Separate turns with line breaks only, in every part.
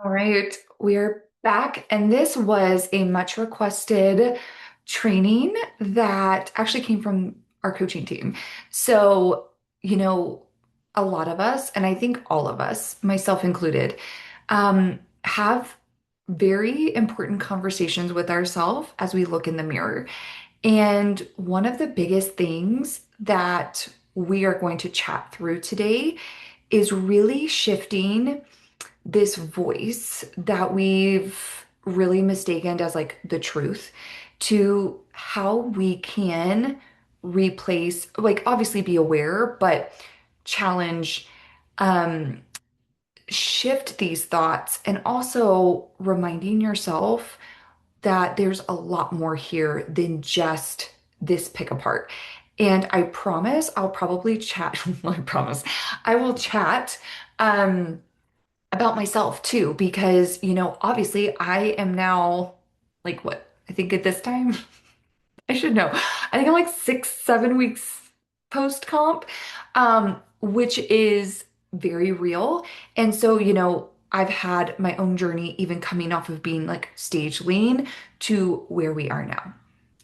All right, we're back, and this was a much requested training that actually came from our coaching team. So, you know, a lot of us, and I think all of us, myself included, have very important conversations with ourselves as we look in the mirror. And one of the biggest things that we are going to chat through today is really shifting this voice that we've really mistaken as like the truth to how we can replace, like, obviously be aware, but challenge, um, shift these thoughts, and also reminding yourself that there's a lot more here than just this pick apart. And I promise I'll probably chat, I promise I will chat. About myself too, because, obviously I am now like what? I think at this time, I should know. I think I'm like 6, 7 weeks post-comp, which is very real. And so, I've had my own journey even coming off of being like stage lean to where we are now.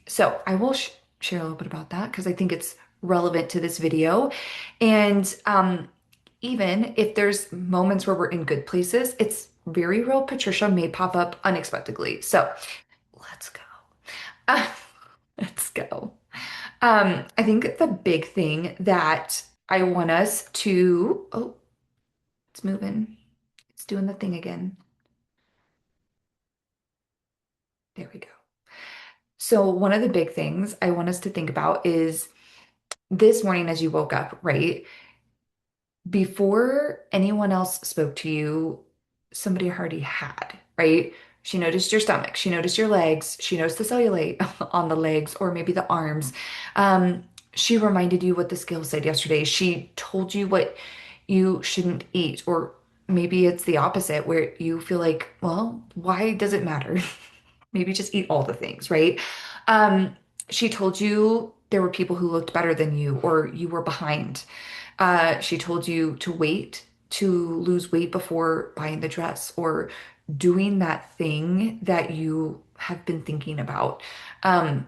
So I will share a little bit about that because I think it's relevant to this video. And even if there's moments where we're in good places, it's very real. Patricia may pop up unexpectedly. So let's go. Uh, let's go. I think the big thing that I want us to, oh, it's moving. It's doing the thing again. There we go. So one of the big things I want us to think about is this morning as you woke up, right? Before anyone else spoke to you, somebody already had, right? She noticed your stomach, she noticed your legs, she noticed the cellulite on the legs or maybe the arms. She reminded you what the scale said yesterday. She told you what you shouldn't eat, or maybe it's the opposite where you feel like, well, why does it matter? Maybe just eat all the things, right? Um, she told you there were people who looked better than you or you were behind. She told you to wait to lose weight before buying the dress or doing that thing that you have been thinking about. Um,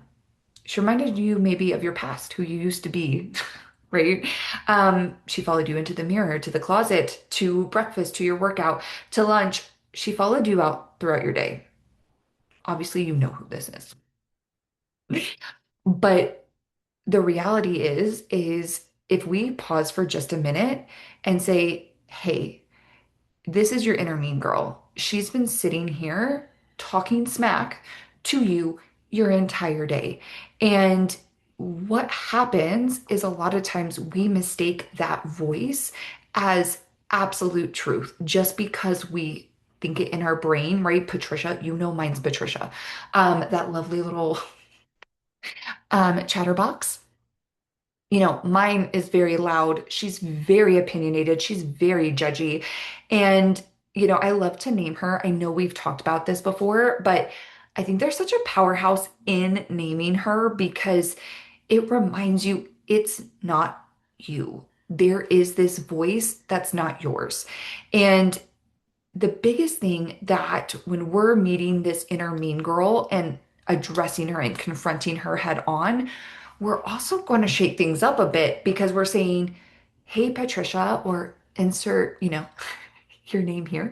she reminded you maybe of your past, who you used to be, right? She followed you into the mirror, to the closet, to breakfast, to your workout, to lunch. She followed you out throughout your day. Obviously, you know who this is. But the reality is if we pause for just a minute and say, hey, this is your inner mean girl. She's been sitting here talking smack to you your entire day. And what happens is a lot of times we mistake that voice as absolute truth just because we think it in our brain, right? Patricia, mine's Patricia. That lovely little chatterbox. Mine is very loud. She's very opinionated. She's very judgy. And, I love to name her. I know we've talked about this before, but I think there's such a powerhouse in naming her because it reminds you it's not you. There is this voice that's not yours. And the biggest thing that when we're meeting this inner mean girl and addressing her and confronting her head on, we're also going to shake things up a bit because we're saying, hey, Patricia, or insert, your name here.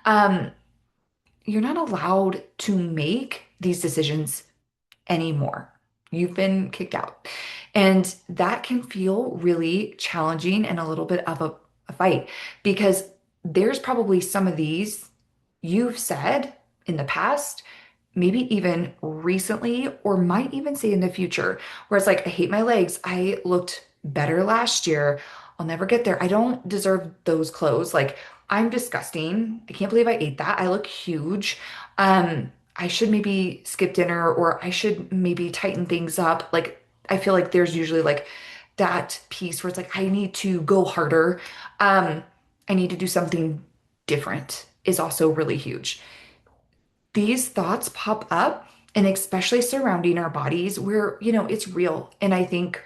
Um, you're not allowed to make these decisions anymore. You've been kicked out. And that can feel really challenging and a little bit of a fight because there's probably some of these you've said in the past, maybe even recently, or might even say in the future, where it's like, I hate my legs. I looked better last year. I'll never get there. I don't deserve those clothes. Like, I'm disgusting. I can't believe I ate that. I look huge. I should maybe skip dinner or I should maybe tighten things up. Like, I feel like there's usually like that piece where it's like, I need to go harder. I need to do something different is also really huge. These thoughts pop up, and especially surrounding our bodies where, it's real. And I think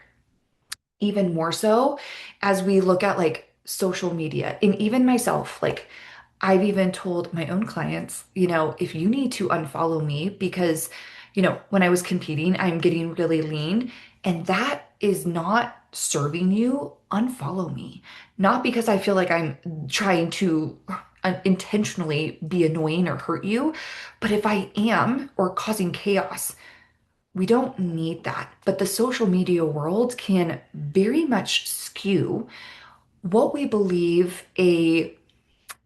even more so as we look at like social media and even myself, like, I've even told my own clients, if you need to unfollow me because, when I was competing, I'm getting really lean and that is not serving you, unfollow me. Not because I feel like I'm trying to intentionally be annoying or hurt you, but if I am or causing chaos, we don't need that. But the social media world can very much skew what we believe a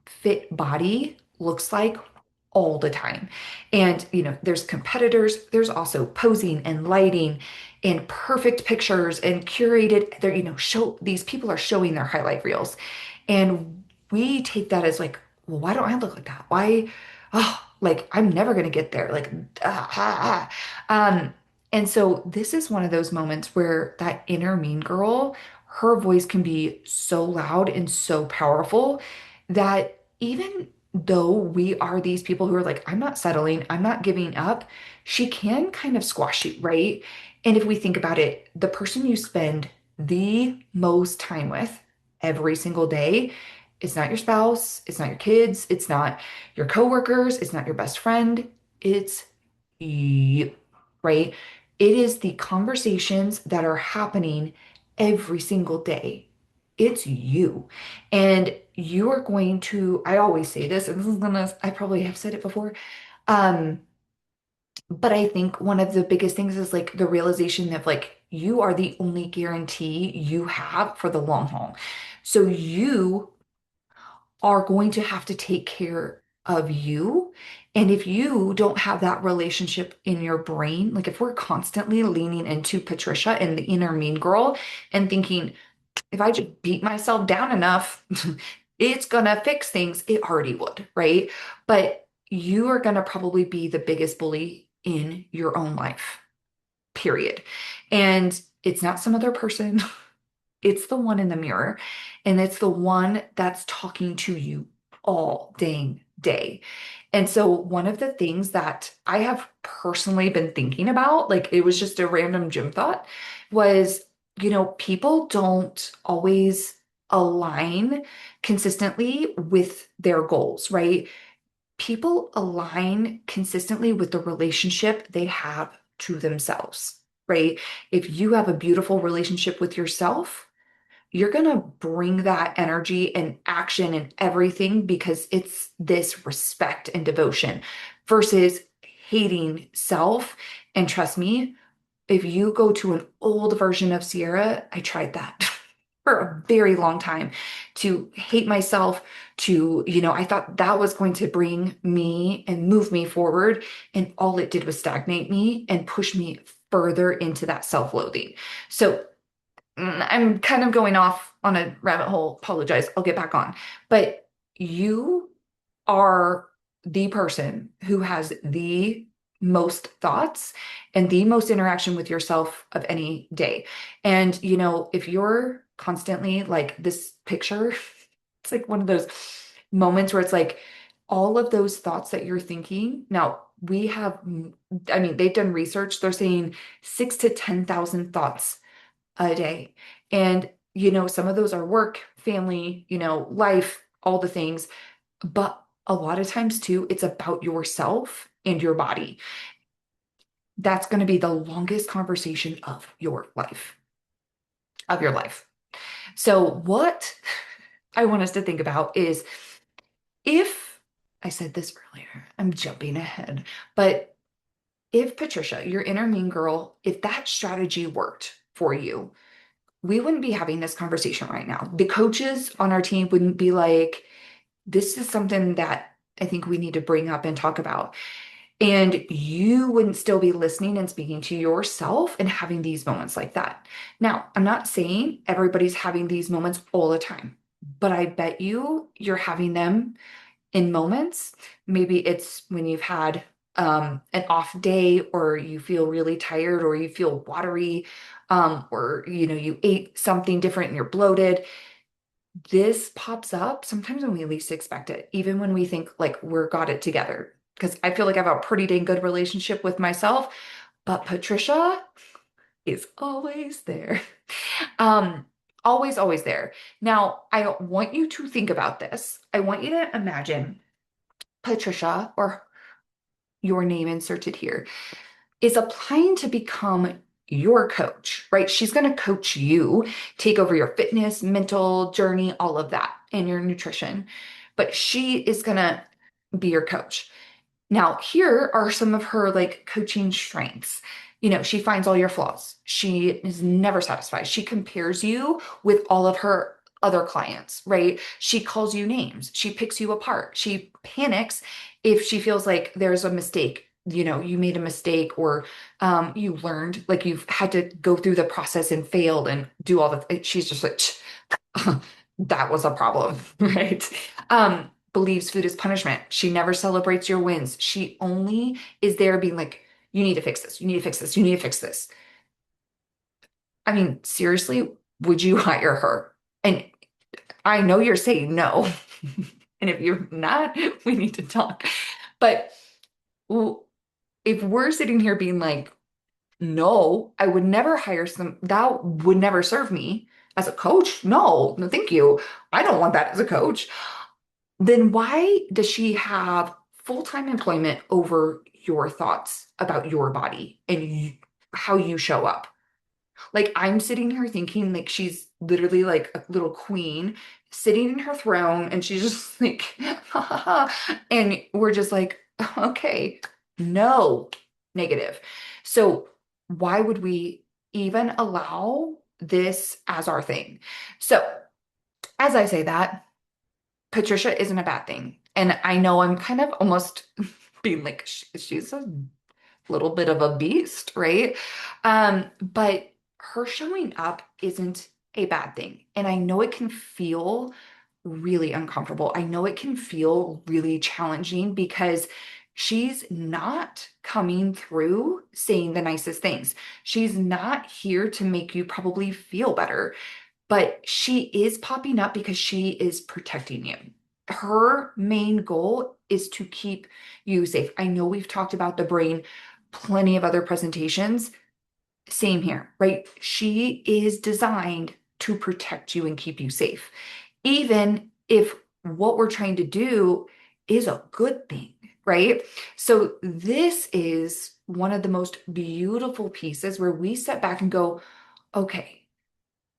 fit body looks like all the time. And, there's competitors, there's also posing and lighting and perfect pictures and curated, they're, show these people are showing their highlight reels. And we take that as like, well, why don't I look like that? Why? Oh, like I'm never gonna get there. Like, and so this is one of those moments where that inner mean girl, her voice can be so loud and so powerful that even though we are these people who are like, I'm not settling, I'm not giving up, she can kind of squash you, right? And if we think about it, the person you spend the most time with every single day, it's not your spouse, it's not your kids, it's not your coworkers, it's not your best friend, it's you, right? It is the conversations that are happening every single day. It's you. And you are going to, I always say this, and this is gonna, I probably have said it before. Um, but I think one of the biggest things is like the realization of like you are the only guarantee you have for the long haul. So you are going to have to take care of you. And if you don't have that relationship in your brain, like if we're constantly leaning into Patricia and the inner mean girl and thinking, if I just beat myself down enough, it's gonna fix things, it already would, right? But you are gonna probably be the biggest bully in your own life, period. And it's not some other person. It's the one in the mirror, and it's the one that's talking to you all dang day. And so, one of the things that I have personally been thinking about, like it was just a random gym thought, was, people don't always align consistently with their goals, right? People align consistently with the relationship they have to themselves, right? If you have a beautiful relationship with yourself, you're going to bring that energy and action and everything because it's this respect and devotion versus hating self. And trust me, if you go to an old version of Sierra, I tried that for a very long time to hate myself, I thought that was going to bring me and move me forward. And all it did was stagnate me and push me further into that self-loathing. So I'm kind of going off on a rabbit hole. Apologize. I'll get back on. But you are the person who has the most thoughts and the most interaction with yourself of any day. And, if you're constantly like this picture, it's like one of those moments where it's like all of those thoughts that you're thinking. Now, we have, I mean, they've done research. They're saying 6 to 10,000 thoughts a day. And, some of those are work, family, life, all the things. But a lot of times too, it's about yourself and your body. That's going to be the longest conversation of your life. So what I want us to think about is if I said this earlier, I'm jumping ahead, but if Patricia, your inner mean girl, if that strategy worked for you, we wouldn't be having this conversation right now. The coaches on our team wouldn't be like, this is something that I think we need to bring up and talk about. And you wouldn't still be listening and speaking to yourself and having these moments like that. Now, I'm not saying everybody's having these moments all the time, but I bet you're having them in moments. Maybe it's when you've had an off day or you feel really tired or you feel watery or you ate something different and you're bloated. This pops up sometimes when we least expect it, even when we think like we're got it together. Because I feel like I have a pretty dang good relationship with myself, but Patricia is always there. Um, always, always there. Now, I want you to think about this. I want you to imagine Patricia, or your name inserted here, is applying to become your coach, right? She's going to coach you, take over your fitness, mental journey, all of that, and your nutrition. But she is going to be your coach. Now, here are some of her like coaching strengths. She finds all your flaws. She is never satisfied. She compares you with all of her other clients, right? She calls you names. She picks you apart. She panics if she feels like there's a mistake. You made a mistake, or you learned, like you've had to go through the process and failed and do all the, she's just like, that was a problem, right? Believes food is punishment. She never celebrates your wins. She only is there being like, you need to fix this. You need to fix this. You need to fix this. I mean, seriously, would you hire her? And I know you're saying no. And if you're not, we need to talk. But if we're sitting here being like, no, I would never hire that would never serve me as a coach. No, no, thank you. I don't want that as a coach. Then why does she have full-time employment over your thoughts about your body and how you show up? Like I'm sitting here thinking like she's literally like a little queen sitting in her throne and she's just like, ha ha ha. And we're just like, okay, no, negative. So why would we even allow this as our thing? So as I say that, Patricia isn't a bad thing. And I know I'm kind of almost being like, she's a little bit of a beast, right? But her showing up isn't a bad thing. And I know it can feel really uncomfortable. I know it can feel really challenging because she's not coming through saying the nicest things. She's not here to make you probably feel better, but she is popping up because she is protecting you. Her main goal is to keep you safe. I know we've talked about the brain, plenty of other presentations. Same here, right? She is designed to protect you and keep you safe, even if what we're trying to do is a good thing, right? So, this is one of the most beautiful pieces where we step back and go, okay,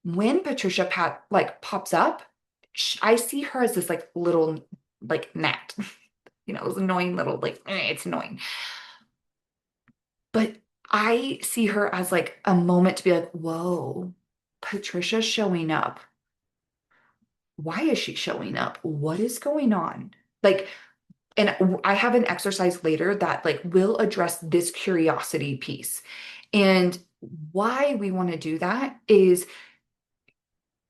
when Patricia like pops up, I see her as this like little like gnat, this annoying little like it's annoying. But I see her as like a moment to be like, whoa, Patricia's showing up. Why is she showing up? What is going on? Like, and I have an exercise later that like will address this curiosity piece. And why we want to do that is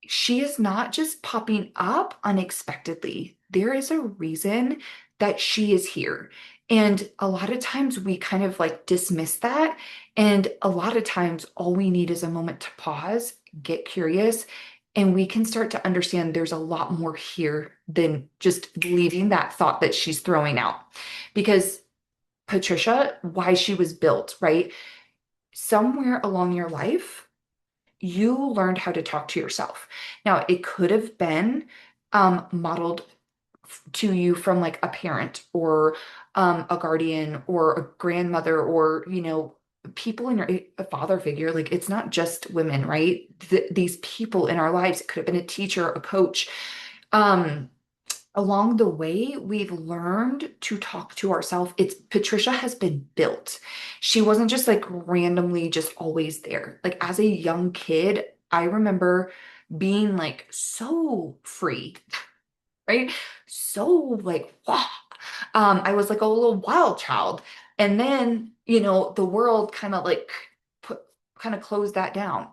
she is not just popping up unexpectedly. There is a reason that she is here. And a lot of times we kind of like dismiss that. And a lot of times all we need is a moment to pause, get curious, and we can start to understand there's a lot more here than just believing that thought that she's throwing out. Because Patricia, why she was built, right? Somewhere along your life, you learned how to talk to yourself. Now, it could have been modeled to you from like a parent or a guardian or a grandmother or, people in your a father figure. Like it's not just women, right? These people in our lives, it could have been a teacher, a coach. Um, Along the way, we've learned to talk to ourselves. It's Patricia has been built. She wasn't just like randomly just always there. Like as a young kid, I remember being like so free, right? So like, wow. I was like a little wild child. And then, the world kind of like put kind of closed that down.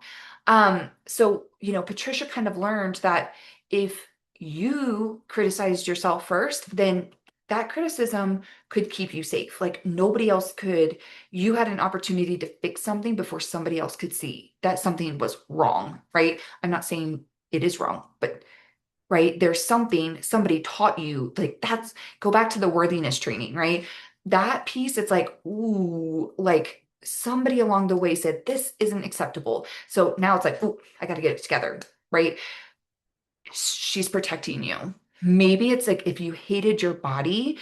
So, Patricia kind of learned that if you criticized yourself first, then that criticism could keep you safe. Like nobody else could. You had an opportunity to fix something before somebody else could see that something was wrong, right? I'm not saying it is wrong, but right? There's something somebody taught you, like that's go back to the worthiness training, right? That piece, it's like, ooh, like somebody along the way said, this isn't acceptable. So now it's like, ooh, I got to get it together. right? She's protecting you. Maybe it's like if you hated your body,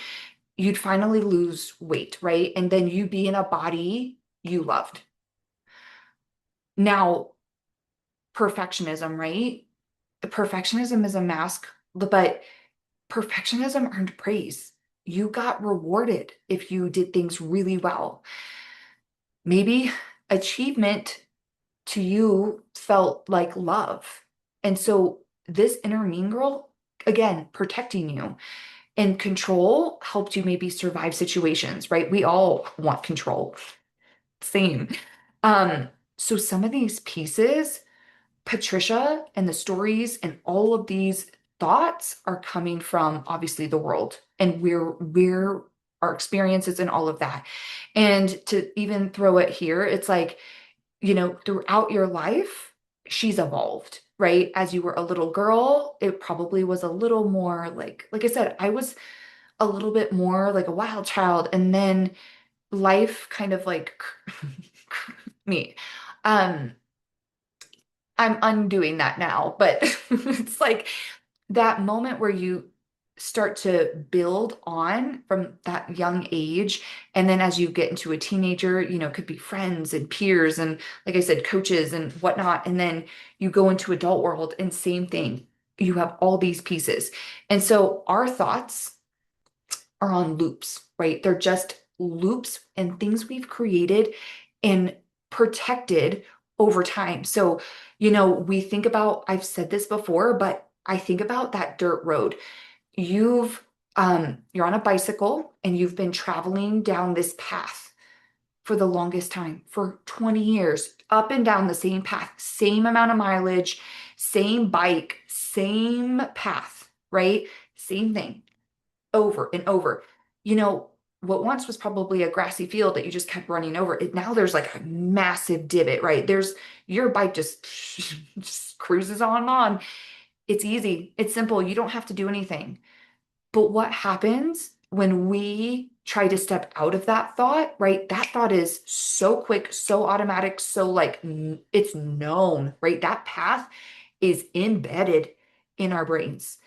you'd finally lose weight, right? And then you'd be in a body you loved. Now, perfectionism, right? Perfectionism is a mask, but perfectionism earned praise. You got rewarded if you did things really well. Maybe achievement to you felt like love. And so this inner mean girl, again, protecting you and control helped you maybe survive situations, right? We all want control. Same. Um, so some of these pieces, Patricia and the stories and all of these thoughts are coming from obviously the world and we're our experiences and all of that. And to even throw it here, it's like, throughout your life, she's evolved, right? As you were a little girl, it probably was a little more like I said, I was a little bit more like a wild child, and then life kind of like me. Um, I'm undoing that now, but it's like that moment where you start to build on from that young age. And then as you get into a teenager, it could be friends and peers and, like I said, coaches and whatnot. And then you go into adult world and same thing. You have all these pieces. And so our thoughts are on loops, right? They're just loops and things we've created and protected over time. So, we think about, I've said this before, but I think about that dirt road. You're on a bicycle and you've been traveling down this path for the longest time, for 20 years, up and down the same path, same amount of mileage, same bike, same path, right? Same thing over and over. You know, what once was probably a grassy field that you just kept running over, now there's like a massive divot, right? There's your bike just just cruises on and on. It's easy. It's simple. You don't have to do anything. But what happens when we try to step out of that thought, right? That thought is so quick, so automatic, so like it's known, right? That path is embedded in our brains.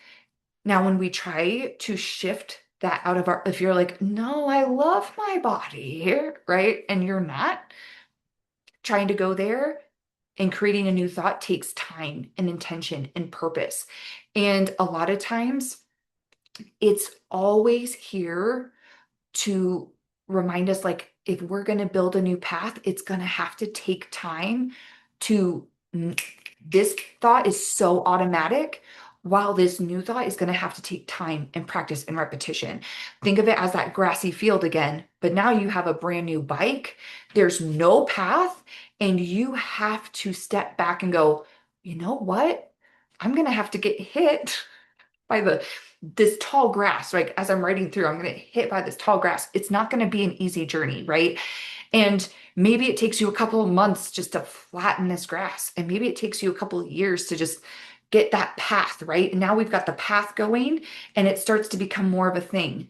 Now, when we try to shift that out of if you're like, no, I love my body, right? And you're not trying to go there and creating a new thought takes time and intention and purpose. And a lot of times it's always here to remind us like if we're going to build a new path, it's going to have to take time to this thought is so automatic while this new thought is going to have to take time and practice and repetition. Think of it as that grassy field again, but now you have a brand new bike. There's no path and you have to step back and go, you know what? I'm going to have to get hit by this tall grass, right? As I'm riding through, I'm going to get hit by this tall grass. It's not going to be an easy journey, right? And maybe it takes you a couple of months just to flatten this grass. And maybe it takes you a couple of years to just get that path, right? And now we've got the path going and it starts to become more of a thing.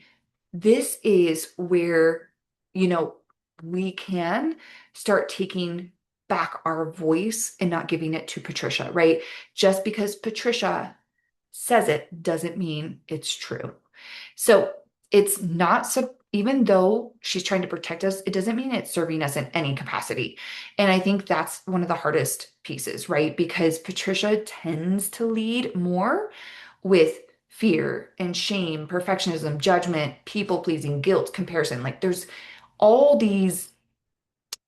This is where, you know, we can start taking back our voice and not giving it to Patricia, right? Just because Patricia says it doesn't mean it's true. So it's not so, even though she's trying to protect us, it doesn't mean it's serving us in any capacity. And I think that's one of the hardest pieces, right? Because Patricia tends to lead more with fear and shame, perfectionism, judgment, people pleasing, guilt, comparison. Like there's all these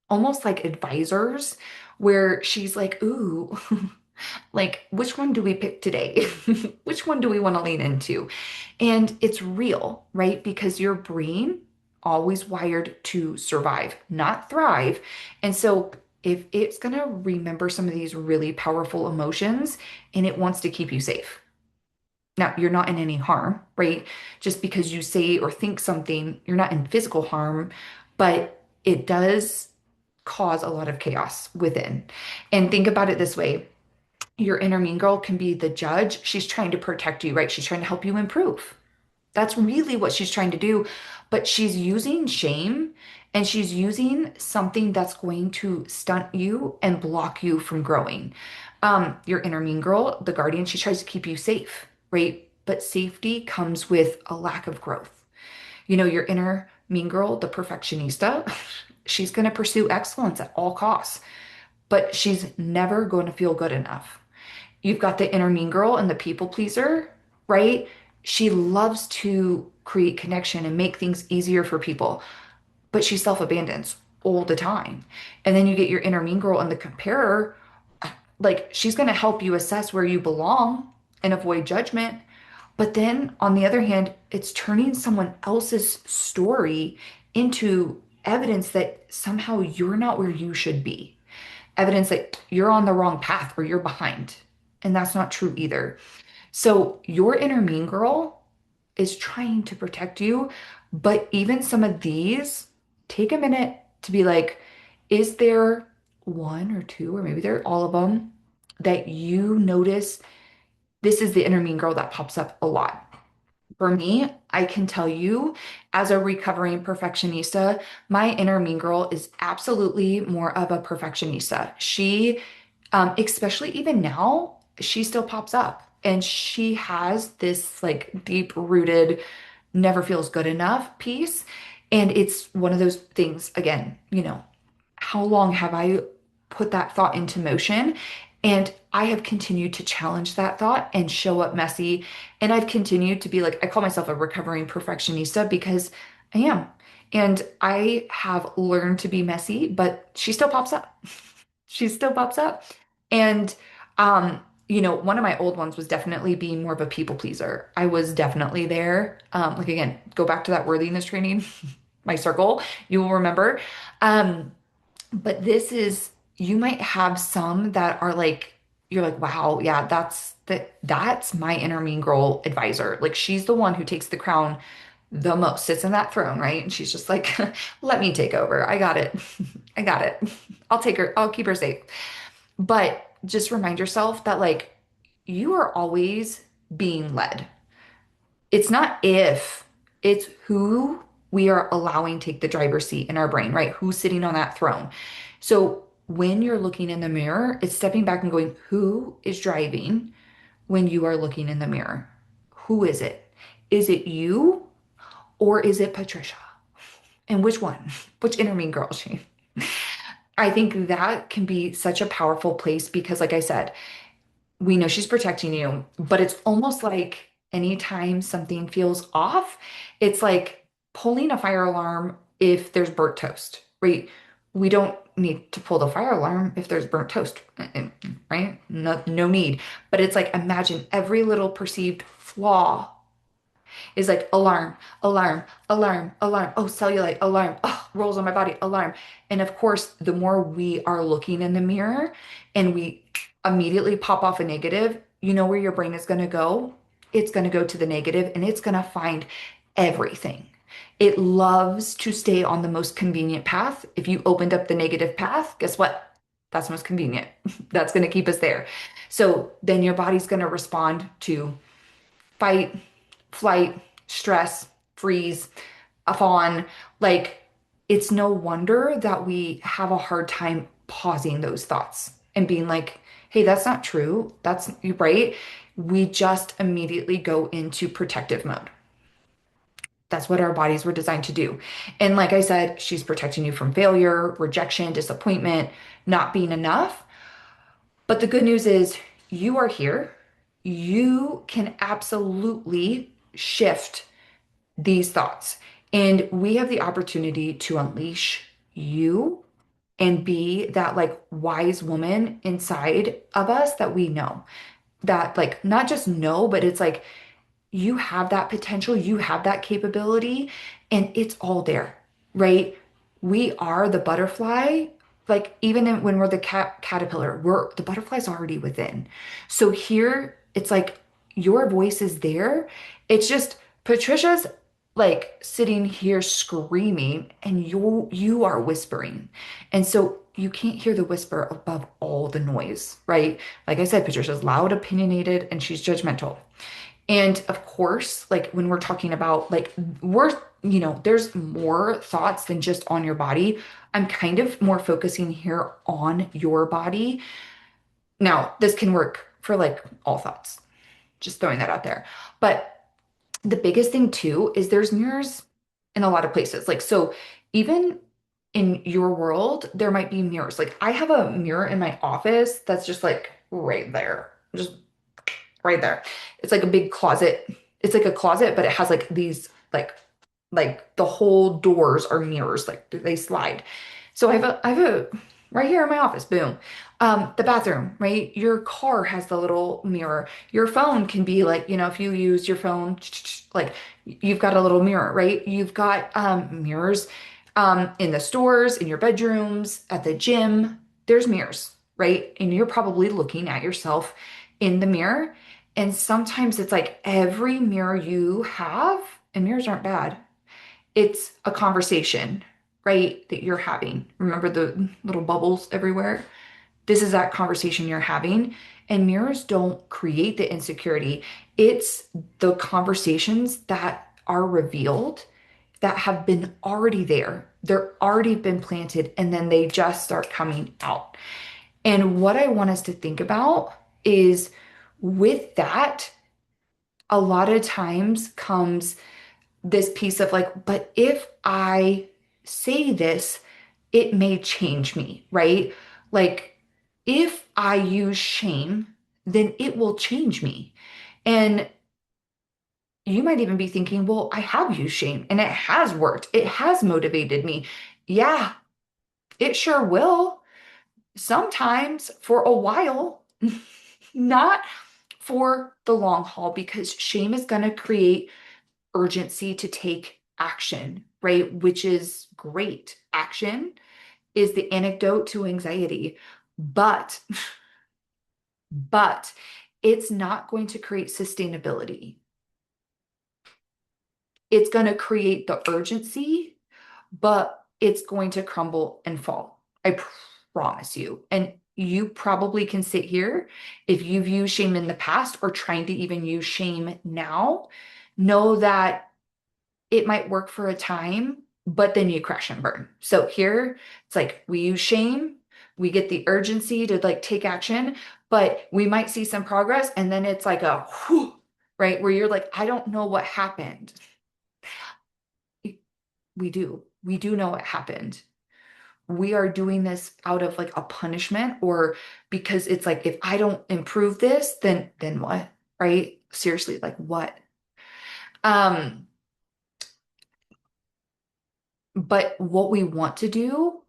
almost like advisors where she's like, ooh, like, which one do we pick today? Which one do we want to lean into? And it's real, right? Because your brain always wired to survive, not thrive. And so if it's going to remember some of these really powerful emotions and it wants to keep you safe. Now, you're not in any harm, right? Just because you say or think something, you're not in physical harm, but it does cause a lot of chaos within. And think about it this way, your inner mean girl can be the judge. She's trying to protect you, right? She's trying to help you improve. That's really what she's trying to do. But she's using shame and she's using something that's going to stunt you and block you from growing. Your inner mean girl, the guardian, she tries to keep you safe, right? But safety comes with a lack of growth. Your inner mean girl, the perfectionista, she's going to pursue excellence at all costs, but she's never going to feel good enough. You've got the inner mean girl and the people pleaser, right? She loves to create connection and make things easier for people, but she self abandons all the time. And then you get your inner mean girl and the comparer, like she's going to help you assess where you belong and avoid judgment. But then on the other hand, it's turning someone else's story into evidence that somehow you're not where you should be, evidence that you're on the wrong path or you're behind. And that's not true either. So your inner mean girl is trying to protect you. But even some of these, take a minute to be like, is there one or two, or maybe they're all of them, that you notice this is the inner mean girl that pops up a lot? For me, I can tell you as a recovering perfectionista, my inner mean girl is absolutely more of a perfectionista. She, especially even now, she still pops up and she has this like deep rooted, never feels good enough piece. And it's one of those things, again, how long have I put that thought into motion? And I have continued to challenge that thought and show up messy. And I've continued to be like, I call myself a recovering perfectionista because I am. And I have learned to be messy, but she still pops up. She still pops up. And, one of my old ones was definitely being more of a people pleaser. I was definitely there. Like, again, go back to that worthiness training, my circle, you will remember. Um, but this is, you might have some that are like, you're like, wow, yeah, that's my inner mean girl advisor. Like she's the one who takes the crown the most, sits in that throne, right? And she's just like, let me take over. I got it. I got it. I'll take her, I'll keep her safe. But just remind yourself that like you are always being led. It's not if, it's who we are allowing take the driver's seat in our brain, right? Who's sitting on that throne. So when you're looking in the mirror, it's stepping back and going, who is driving when you are looking in the mirror? Who is it? Is it you or is it Patricia? And which one? Which inner mean girl is she? I think that can be such a powerful place because, like I said, we know she's protecting you, but it's almost like anytime something feels off, it's like pulling a fire alarm if there's burnt toast, right? We don't need to pull the fire alarm if there's burnt toast, right? No, no need. But it's like imagine every little perceived flaw is like alarm, alarm, alarm, alarm. Oh, cellulite, alarm. Oh, rolls on my body, alarm. And of course, the more we are looking in the mirror and we immediately pop off a negative, you know where your brain is going to go? It's going to go to the negative and it's going to find everything. It loves to stay on the most convenient path. If you opened up the negative path, guess what? That's most convenient. That's going to keep us there. So then your body's going to respond to fight, flight, stress, freeze, a fawn. Like, it's no wonder that we have a hard time pausing those thoughts and being like, hey, that's not true. That's right. We just immediately go into protective mode. That's what our bodies were designed to do. And like I said, she's protecting you from failure, rejection, disappointment, not being enough. But the good news is you are here. You can absolutely shift these thoughts. And we have the opportunity to unleash you and be that like wise woman inside of us that we know. That like not just know, but it's like you have that potential, you have that capability, and it's all there, right? We are the butterfly. Like when we're the caterpillar, we're the butterfly's already within. So here it's like your voice is there. It's just Patricia's like sitting here screaming and you are whispering. And so you can't hear the whisper above all the noise, right? Like I said, Patricia's loud, opinionated, and she's judgmental. And of course, like when we're talking about like there's more thoughts than just on your body. I'm kind of more focusing here on your body. Now, this can work for like all thoughts, just throwing that out there. But the biggest thing too is there's mirrors in a lot of places. Like, so even in your world, there might be mirrors. Like, I have a mirror in my office that's just like right there, just right there. It's like a big closet. It's like a closet, but it has like these like the whole doors are mirrors, like they slide. So I have a right here in my office, boom. The bathroom, right? Your car has the little mirror. Your phone can be like, if you use your phone, like you've got a little mirror, right? You've got mirrors in the stores, in your bedrooms, at the gym. There's mirrors, right? And you're probably looking at yourself in the mirror. And sometimes it's like every mirror you have, and mirrors aren't bad, it's a conversation, right? That you're having. Remember the little bubbles everywhere? This is that conversation you're having. And mirrors don't create the insecurity. It's the conversations that are revealed that have been already there. They're already been planted and then they just start coming out. And what I want us to think about is with that, a lot of times comes this piece of like, but if I say this, it may change me, right? Like, if I use shame, then it will change me. And you might even be thinking, well, I have used shame and it has worked. It has motivated me. Yeah, it sure will. Sometimes for a while, not for the long haul, because shame is going to create urgency to take action, right? Which is great. Action is the antidote to anxiety. But, but it's not going to create sustainability. It's going to create the urgency, but it's going to crumble and fall. I promise you. And you probably can sit here if you've used shame in the past or trying to even use shame now, know that it might work for a time, but then you crash and burn. So here, it's like we use shame, we get the urgency to like take action, but we might see some progress and then it's like a whew, right? Where you're like, I don't know what happened. We do. We do know what happened. We are doing this out of like a punishment or because it's like if I don't improve this, then what? Right? Seriously, like what? Um, but what we want to do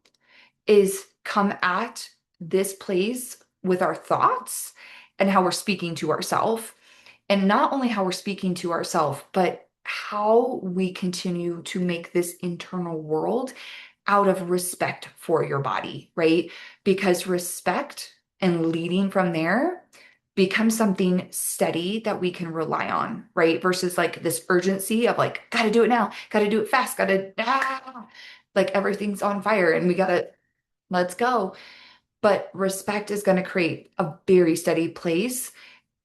is come at this place with our thoughts and how we're speaking to ourselves. And not only how we're speaking to ourselves, but how we continue to make this internal world out of respect for your body, right? Because respect and leading from there becomes something steady that we can rely on, right? Versus like this urgency of like, gotta do it now, gotta do it fast, like everything's on fire and we gotta, let's go. But respect is going to create a very steady place,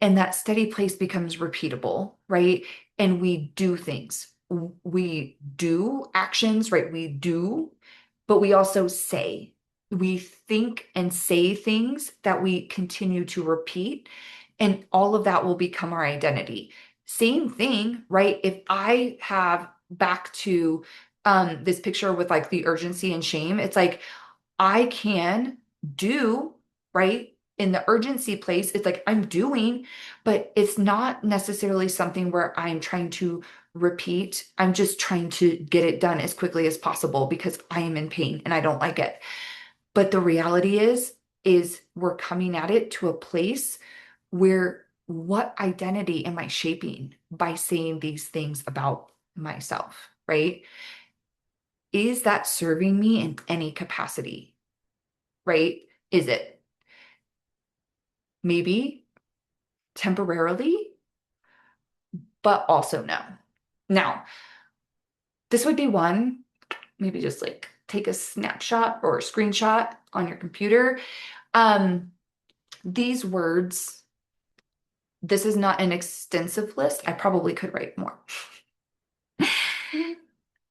and that steady place becomes repeatable, right? And we do things. We do actions, right? We do, but we also say. We think and say things that we continue to repeat, and all of that will become our identity. Same thing, right? If I have back to this picture with like the urgency and shame, it's like I can do, right? In the urgency place, it's like I'm doing, but it's not necessarily something where I'm trying to repeat. I'm just trying to get it done as quickly as possible because I am in pain and I don't like it. But the reality is we're coming at it to a place where what identity am I shaping by saying these things about myself, right? Is that serving me in any capacity? Right? Is it maybe temporarily, but also no. Now, this would be one, maybe just like take a snapshot or a screenshot on your computer. Um, these words, this is not an extensive list. I probably could write more.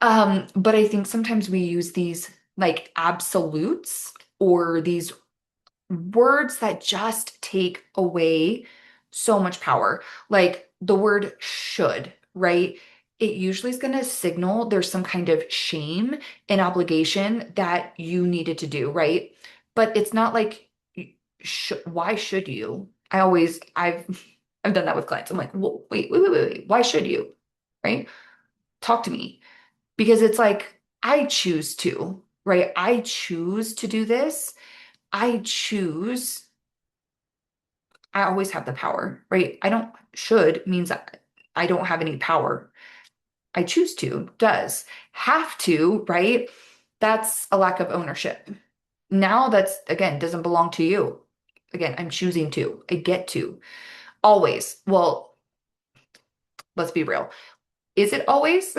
But I think sometimes we use these like absolutes or these words that just take away so much power. Like the word should, right? It usually is going to signal there's some kind of shame and obligation that you needed to do, right? But it's not like, why should you? I've I've done that with clients. I'm like, well, wait. Why should you? Right? Talk to me. Because it's like, I choose to, right? I choose to do this. I choose. I always have the power, right? I don't should means I don't have any power. I choose to does. Have to, right? That's a lack of ownership. Now that's again doesn't belong to you. Again, I'm choosing to. I get to. Always. Well, let's be real. Is it always?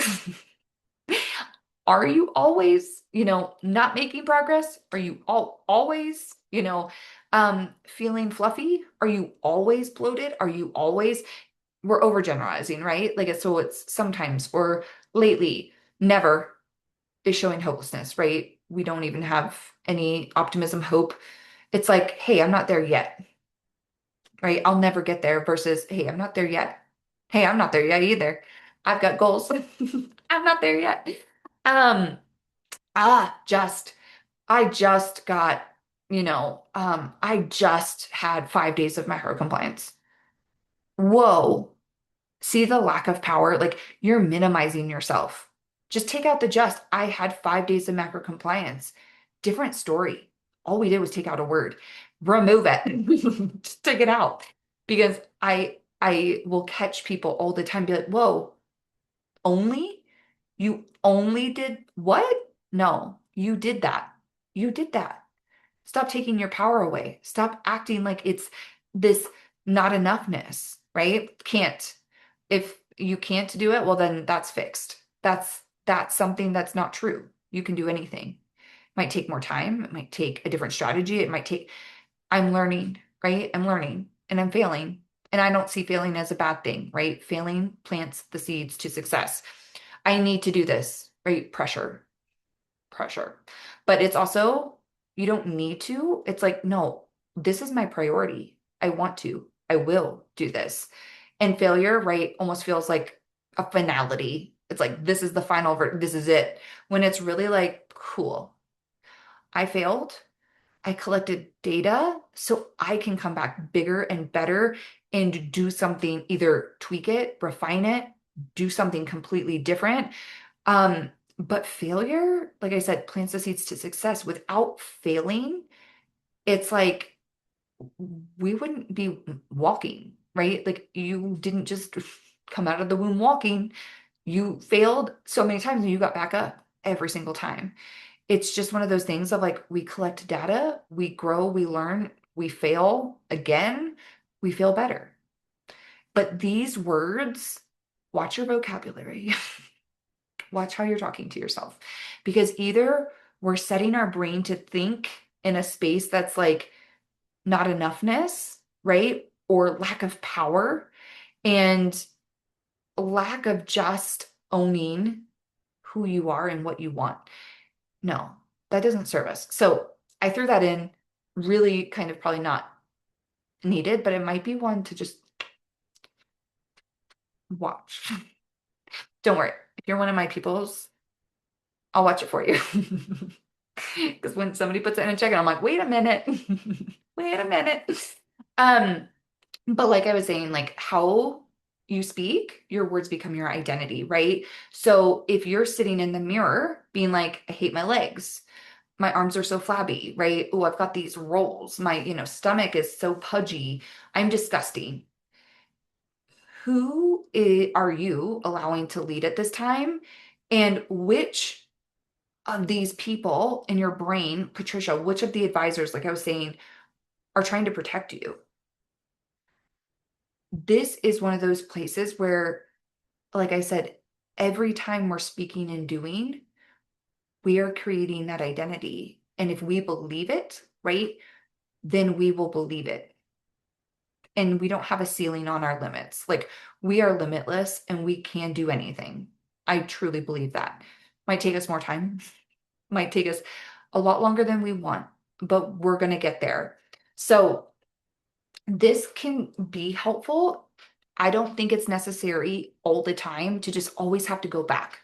Are you always, not making progress? Are you always, feeling fluffy? Are you always bloated? Are you always, we're overgeneralizing, right? Like, so it's sometimes or lately, never is showing hopelessness, right? We don't even have any optimism, hope. It's like, hey, I'm not there yet, right? I'll never get there versus, hey, I'm not there yet. Hey, I'm not there yet either. I've got goals. I'm not there yet. Um, just I just got, I just had 5 days of macro compliance. Whoa. See the lack of power? Like you're minimizing yourself. Just take out the just. I had 5 days of macro compliance. Different story. All we did was take out a word. Remove it. Just take it out. Because I will catch people all the time be like, whoa, only? You only did what? No, you did that. You did that. Stop taking your power away. Stop acting like it's this not enoughness, right? Can't. If you can't do it, well, then that's fixed. That's something that's not true. You can do anything. It might take more time. It might take a different strategy. I'm learning, right? I'm learning and I'm failing. And I don't see failing as a bad thing, right? Failing plants the seeds to success. I need to do this, right? Pressure. But it's also, you don't need to. It's like, no, this is my priority. I want to, I will do this. And failure, right, almost feels like a finality. It's like, this is the final, this is it. When it's really like, cool, I failed. I collected data so I can come back bigger and better and do something, either tweak it, refine it, do something completely different. Um, but failure, like I said, plants the seeds to success. Without failing, it's like we wouldn't be walking, right? Like you didn't just come out of the womb walking. You failed so many times and you got back up every single time. It's just one of those things of like we collect data, we grow, we learn, we fail again, we feel better. But these words, watch your vocabulary. Watch how you're talking to yourself. Because either we're setting our brain to think in a space that's like not enoughness, right? Or lack of power and lack of just owning who you are and what you want. No, that doesn't serve us. So I threw that in, really kind of probably not needed, but it might be one to just watch. Don't worry. If you're one of my peoples, I'll watch it for you. Because when somebody puts it in a check, and I'm like, wait a minute, wait a minute. Um, but like I was saying, like how you speak, your words become your identity, right? So if you're sitting in the mirror being like, I hate my legs, my arms are so flabby, right? Oh, I've got these rolls, my, stomach is so pudgy, I'm disgusting. Are you allowing to lead at this time? And which of these people in your brain, Patricia, which of the advisors, like I was saying, are trying to protect you? This is one of those places where, like I said, every time we're speaking and doing, we are creating that identity. And if we believe it, right, then we will believe it. And we don't have a ceiling on our limits. Like we are limitless and we can do anything. I truly believe that. Might take us more time, might take us a lot longer than we want, but we're going to get there. So this can be helpful. I don't think it's necessary all the time to just always have to go back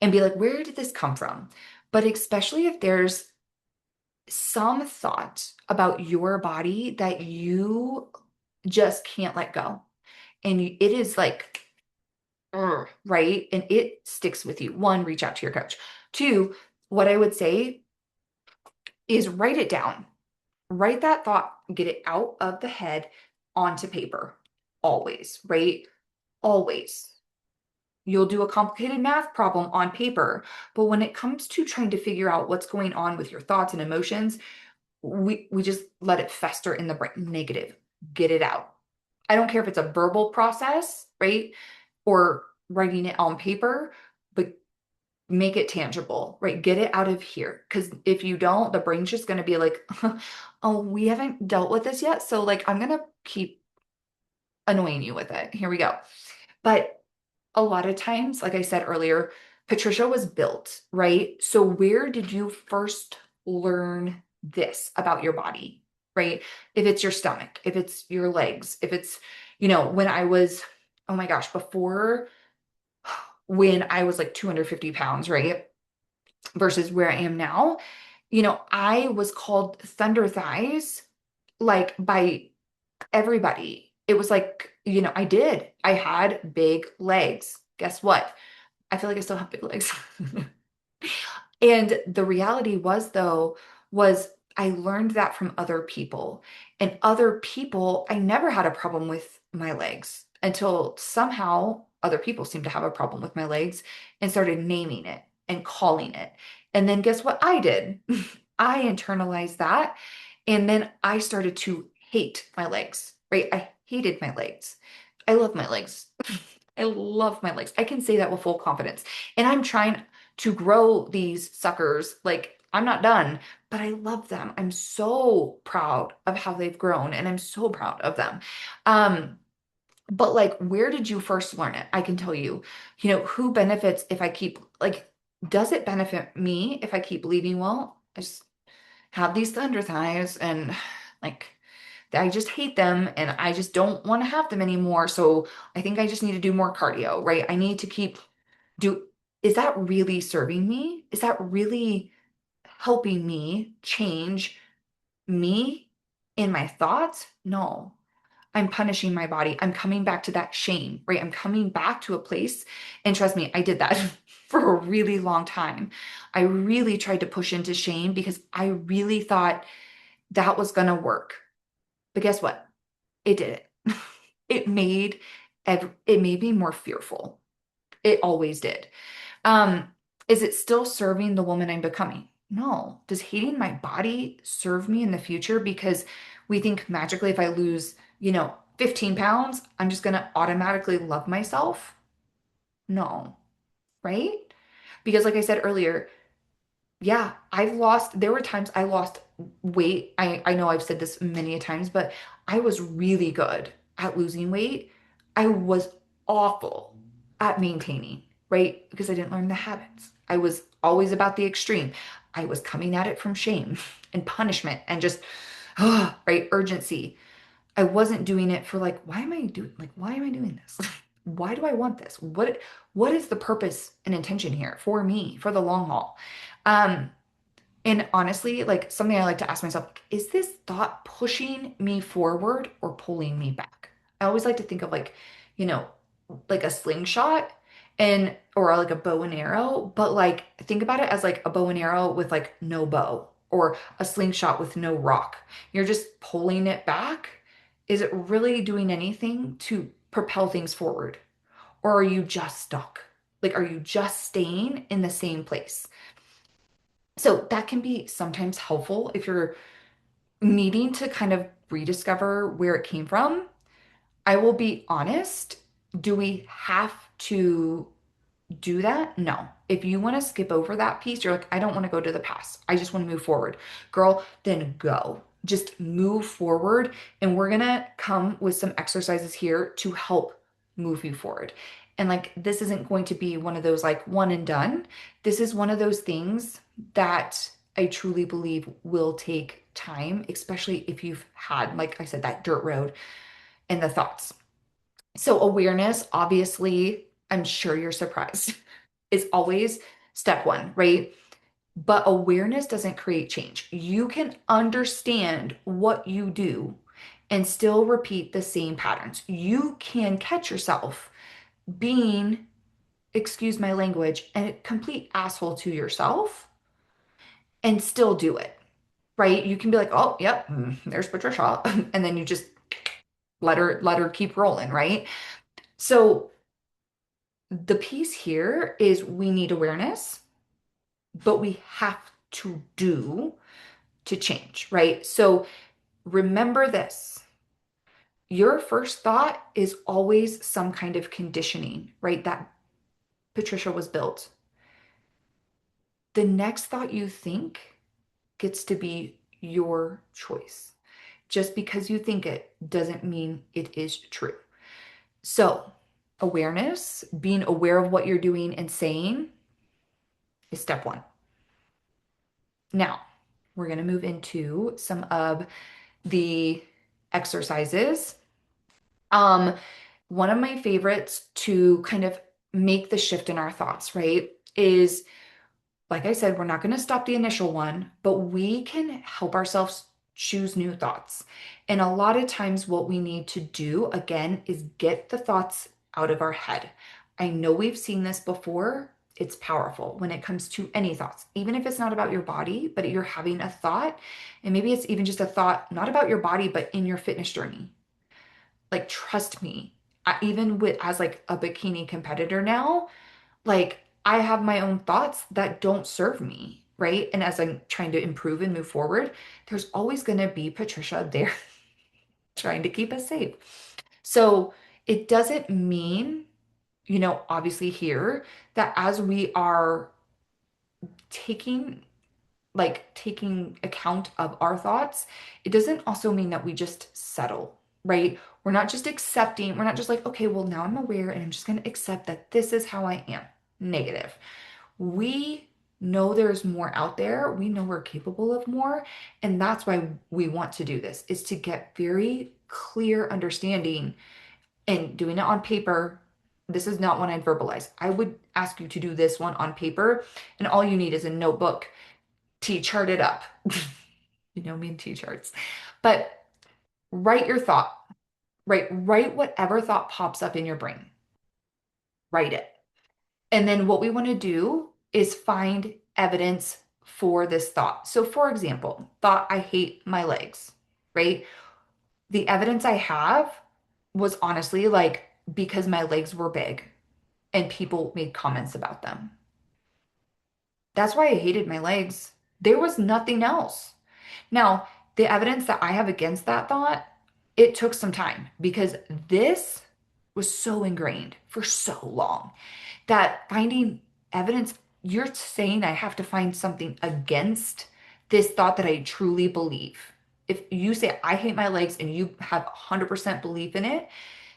and be like, where did this come from? But especially if there's some thought about your body that you just can't let go. And it is like, right? And it sticks with you. One, reach out to your coach. Two, what I would say is write it down. Write that thought, get it out of the head onto paper. Always, right? Always. You'll do a complicated math problem on paper, but when it comes to trying to figure out what's going on with your thoughts and emotions, we just let it fester in the brain. Negative. Get it out. I don't care if it's a verbal process, right? Or writing it on paper, but make it tangible, right? Get it out of here. Because if you don't, the brain's just going to be like, oh, we haven't dealt with this yet. So, like, I'm going to keep annoying you with it. Here we go. But a lot of times, like I said earlier, Patricia was built, right? So, where did you first learn this about your body, right? If it's your stomach, if it's your legs, if it's, when I was, oh my gosh, before when I was like 250 pounds, right? Versus where I am now, I was called Thunder Thighs, like by everybody. It was like, I had big legs. Guess what? I feel like I still have big legs. And the reality was, though, was I learned that from other people. And other people, I never had a problem with my legs until somehow other people seemed to have a problem with my legs and started naming it and calling it. And then guess what I did? I internalized that. And then I started to hate my legs, right? I hated my legs. I love my legs. I love my legs. I can say that with full confidence. And I'm trying to grow these suckers. Like, I'm not done, but I love them. I'm so proud of how they've grown and I'm so proud of them. Um, but like, where did you first learn it? I can tell you, who benefits if I keep, like, does it benefit me if I keep leaving? Well, I just have these thunder thighs and like, I just hate them and I just don't want to have them anymore. So I think I just need to do more cardio, right? I need to keep do is that really serving me? Is that really helping me change me in my thoughts? No. I'm punishing my body. I'm coming back to that shame, right? I'm coming back to a place. And trust me, I did that for a really long time. I really tried to push into shame because I really thought that was going to work. But guess what? It didn't. It made it made me more fearful. It always did. Um, is it still serving the woman I'm becoming? No. Does hating my body serve me in the future? Because we think magically if I lose, 15 pounds, I'm just gonna automatically love myself. No, right? Because like I said earlier, yeah, there were times I lost weight. I know I've said this many a times, but I was really good at losing weight. I was awful at maintaining, right? Because I didn't learn the habits. I was always about the extreme. I was coming at it from shame and punishment and just, right, urgency. I wasn't doing it for like, why am I doing this? Why do I want this? What is the purpose and intention here for me, for the long haul? Um, and honestly, like something I like to ask myself, is this thought pushing me forward or pulling me back? I always like to think of like, you know, like a slingshot and or like a bow and arrow, but like think about it as like a bow and arrow with like no bow or a slingshot with no rock. You're just pulling it back. Is it really doing anything to propel things forward? Or are you just stuck? Like, are you just staying in the same place? So that can be sometimes helpful if you're needing to kind of rediscover where it came from. I will be honest, do we have to do that? No. If you want to skip over that piece, you're like, I don't want to go to the past. I just want to move forward. Girl, then go. Just move forward. And we're going to come with some exercises here to help move you forward. And like, this isn't going to be one of those like one and done. This is one of those things that I truly believe will take time, especially if you've had, like I said, that dirt road and the thoughts. So, awareness, obviously, I'm sure you're surprised, is always step one, right? But awareness doesn't create change. You can understand what you do and still repeat the same patterns. You can catch yourself being, excuse my language, a complete asshole to yourself and still do it, right? You can be like, oh, yep, there's Patricia. And then you just let her keep rolling, right? So the piece here is we need awareness, but we have to do to change, right? So remember this. Your first thought is always some kind of conditioning, right? That Patricia was built. The next thought you think gets to be your choice. Just because you think it doesn't mean it is true. So, awareness, being aware of what you're doing and saying is step one. Now, we're going to move into some of the exercises. Um, One of my favorites to kind of make the shift in our thoughts, right, is like I said, we're not going to stop the initial one, but we can help ourselves choose new thoughts. And a lot of times, what we need to do again is get the thoughts out of our head. I know we've seen this before. It's powerful when it comes to any thoughts, even if it's not about your body, but you're having a thought. And maybe it's even just a thought, not about your body, but in your fitness journey. Like, trust me, even with as like a bikini competitor now, like I have my own thoughts that don't serve me, right? And as I'm trying to improve and move forward, there's always going to be Patricia there trying to keep us safe. So it doesn't mean, obviously here that as we are taking taking account of our thoughts, it doesn't also mean that we just settle, right? We're not just accepting, we're not just like, okay, well, now I'm aware and I'm just going to accept that this is how I am. Negative. We know there's more out there. We know we're capable of more. And that's why we want to do this, is to get very clear understanding and doing it on paper. This is not one I'd verbalize. I would ask you to do this one on paper, and all you need is a notebook. T-chart it up. You know me and T-charts. But write your thought, right? Write whatever thought pops up in your brain. Write it. And then what we want to do is find evidence for this thought. So, for example, thought I hate my legs, right? The evidence I have was honestly like because my legs were big and people made comments about them. That's why I hated my legs. There was nothing else. Now, the evidence that I have against that thought, it took some time because this was so ingrained for so long that finding evidence, you're saying I have to find something against this thought that I truly believe. If you say I hate my legs and you have 100% belief in it,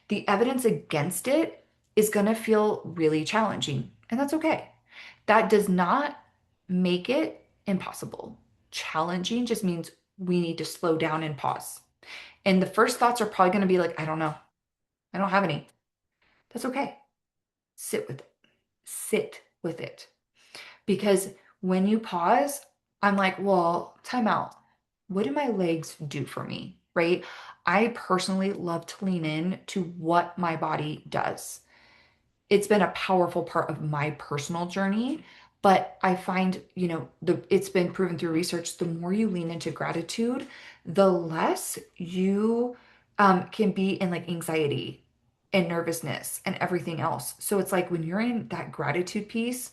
the evidence against it is going to feel really challenging. And that's okay. That does not make it impossible. Challenging just means we need to slow down and pause. And the first thoughts are probably going to be like, I don't know. I don't have any. That's okay. Sit with it. Sit with it. Because when you pause, I'm like, well, time out. What do my legs do for me? Right? I personally love to lean in to what my body does. It's been a powerful part of my personal journey, but I find, it's been proven through research, the more you lean into gratitude, the less you can be in like anxiety and nervousness and everything else. So it's like when you're in that gratitude piece,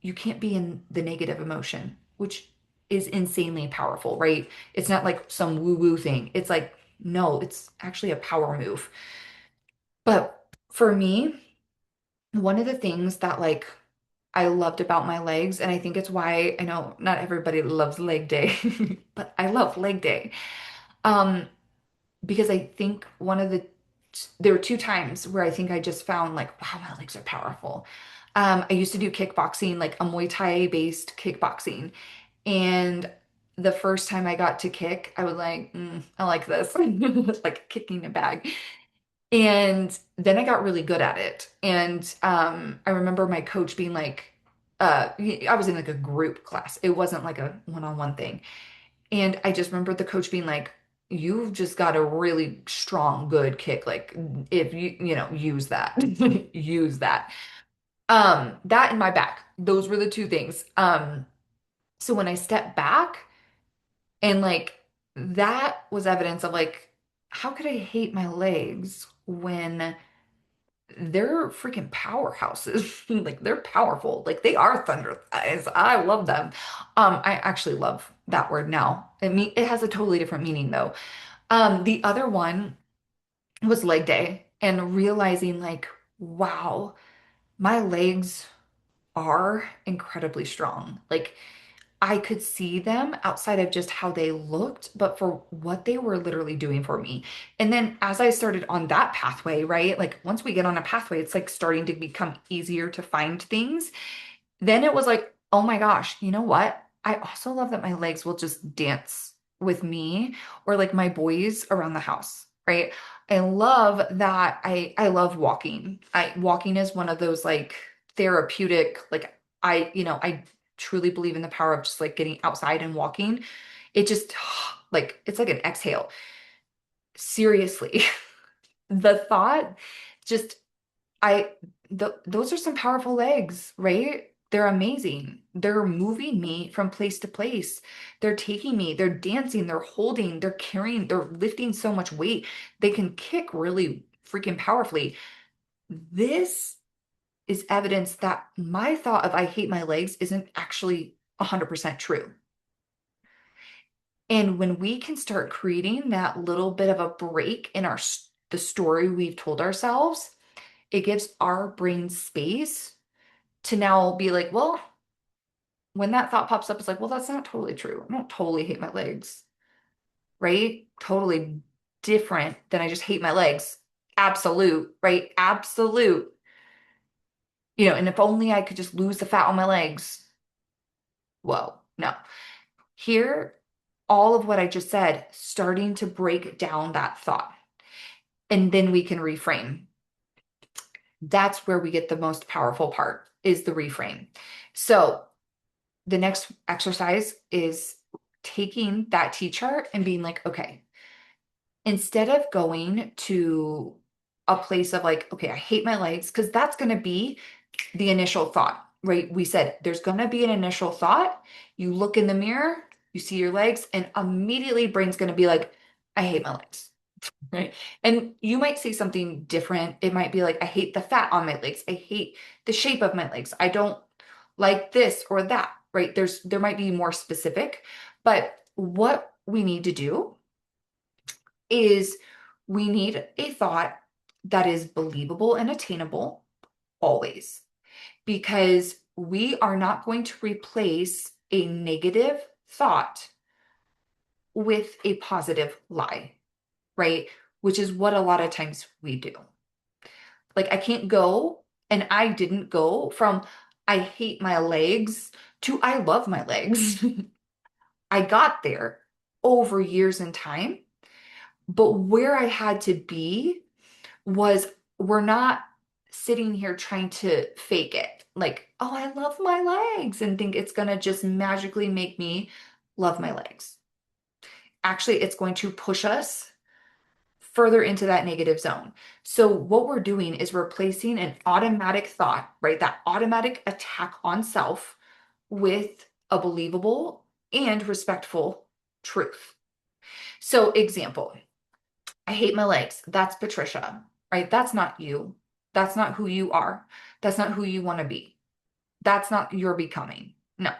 you can't be in the negative emotion, which is insanely powerful, right? It's not like some woo-woo thing. It's like, no, it's actually a power move. But for me, one of the things that like I loved about my legs, and I think it's why I know not everybody loves leg day, but I love leg day. Um, because I think there were two times where I think I just found like, wow, my legs are powerful. I used to do kickboxing, like a Muay Thai based kickboxing. And the first time I got to kick, I was like, I like this. Like kicking a bag. And then I got really good at it. And I remember my coach being like, I was in like a group class. It wasn't like a one-on-one thing. And I just remember the coach being like, you've just got a really strong, good kick. Like if use that, use that. That and my back, those were the two things. So when I stepped back and like that was evidence of like, how could I hate my legs when they're freaking powerhouses. Like they're powerful. Like they are thunder thighs. I love them. I actually love that word now. It has a totally different meaning though. The other one was leg day and realizing like, wow, my legs are incredibly strong. Like I could see them outside of just how they looked, but for what they were literally doing for me. And then as I started on that pathway, right? Like once we get on a pathway, it's like starting to become easier to find things. Then it was like, oh my gosh, you know what? I also love that my legs will just dance with me or like my boys around the house, right? I love that I love walking. Walking is one of those like therapeutic, like I truly believe in the power of just like getting outside and walking. It just like it's like an exhale. Seriously. The thought just I those are some powerful legs, right? They're amazing. They're moving me from place to place. They're taking me, they're dancing, they're holding, they're carrying, they're lifting so much weight. They can kick really freaking powerfully. This is evidence that my thought of I hate my legs isn't actually 100% true. And when we can start creating that little bit of a break in the story we've told ourselves, it gives our brain space to now be like, well, when that thought pops up, it's like, well, that's not totally true. I don't totally hate my legs, right? Totally different than I just hate my legs. Absolute, right? Absolute. And if only I could just lose the fat on my legs. Whoa, no. Here, all of what I just said, starting to break down that thought. And then we can reframe. That's where we get the most powerful part is the reframe. So the next exercise is taking that T chart and being like, okay, instead of going to a place of like, okay, I hate my legs, because that's going to be the initial thought, right? We said there's going to be an initial thought. You look in the mirror, you see your legs, and immediately brain's going to be like, I hate my legs. Right. And you might say something different. It might be like, I hate the fat on my legs. I hate the shape of my legs. I don't like this or that, right? There might be more specific, but what we need to do is we need a thought that is believable and attainable always, because we are not going to replace a negative thought with a positive lie, right? Which is what a lot of times we do. Like I can't go, and I didn't go from I hate my legs to I love my legs. I got there over years and time, but where I had to be was we're not sitting here trying to fake it. Like, oh, I love my legs and think it's going to just magically make me love my legs. Actually, it's going to push us further into that negative zone. So what we're doing is replacing an automatic thought, right? That automatic attack on self with a believable and respectful truth. So example, I hate my legs. That's Patricia, right? That's not you. That's not who you are. That's not who you want to be. That's not your becoming. No.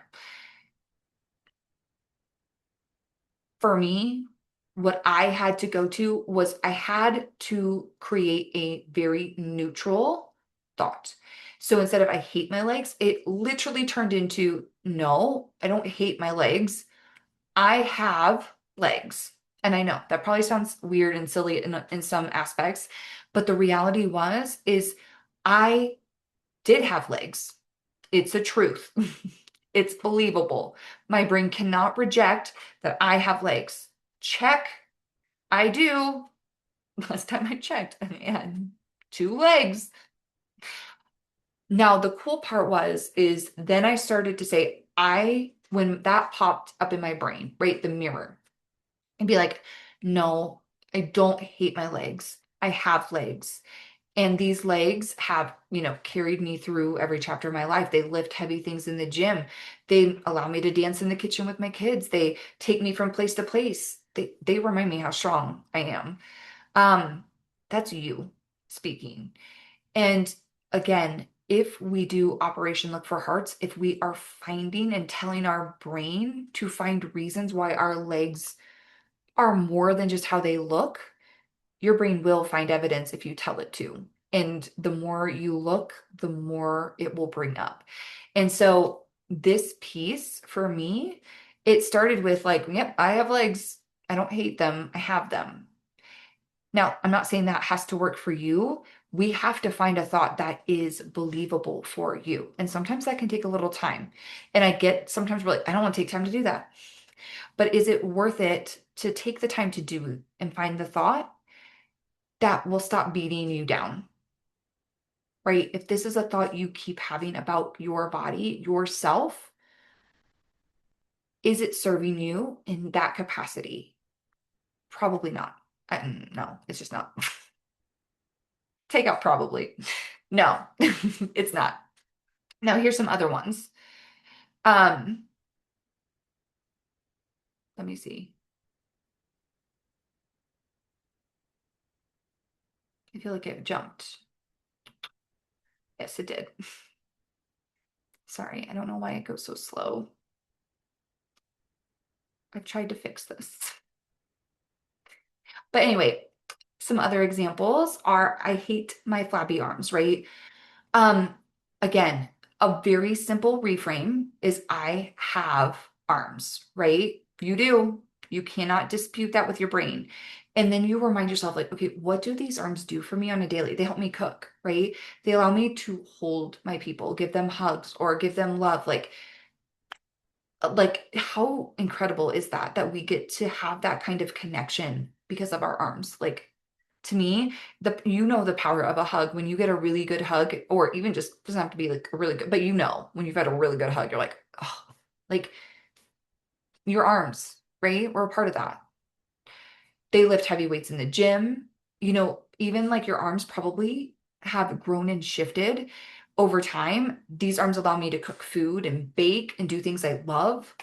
For me, what I had to go to was I had to create a very neutral thought. So instead of I hate my legs, it literally turned into no, I don't hate my legs. I have legs. And I know that probably sounds weird and silly in some aspects, but the reality is I did have legs. It's a truth. It's believable. My brain cannot reject that I have legs. Check. I do. Last time I checked, I had two legs. Now, the cool part is then I started to say, when that popped up in my brain, right, the mirror, and be like, no, I don't hate my legs. I have legs. And these legs have, carried me through every chapter of my life. They lift heavy things in the gym. They allow me to dance in the kitchen with my kids. They take me from place to place. They remind me how strong I am. Um, that's you speaking. And again, if we do Operation Look for Hearts, if we are finding and telling our brain to find reasons why our legs are more than just how they look, your brain will find evidence if you tell it to. And the more you look, the more it will bring up. And so this piece for me, it started with like, yep, I have legs. I don't hate them. I have them. Now, I'm not saying that has to work for you. We have to find a thought that is believable for you. And sometimes that can take a little time. And I get sometimes we're like, I don't want to take time to do that. But is it worth it to take the time to do and find the thought that will stop beating you down? Right? If this is a thought you keep having about your body, yourself, is it serving you in that capacity? Probably not. No, it's just not. Take out probably. No, it's not. Now here's some other ones. Um, Let me see. I feel like it jumped. Yes, it did. Sorry, I don't know why it goes so slow. I've tried to fix this. But anyway, some other examples are I hate my flabby arms, right? Um, Again, a very simple reframe is I have arms, right? You do. You cannot dispute that with your brain. And then you remind yourself, like, okay, what do these arms do for me on a daily? They help me cook, right? They allow me to hold my people, give them hugs or give them love. Like how incredible is that that we get to have that kind of connection because of our arms? Like to me, the power of a hug when you get a really good hug, or even just doesn't have to be like a really good, but when you've had a really good hug, you're like, oh, like your arms, right? We're a part of that. They lift heavy weights in the gym. Even like your arms probably have grown and shifted over time. These arms allow me to cook food and bake and do things I love.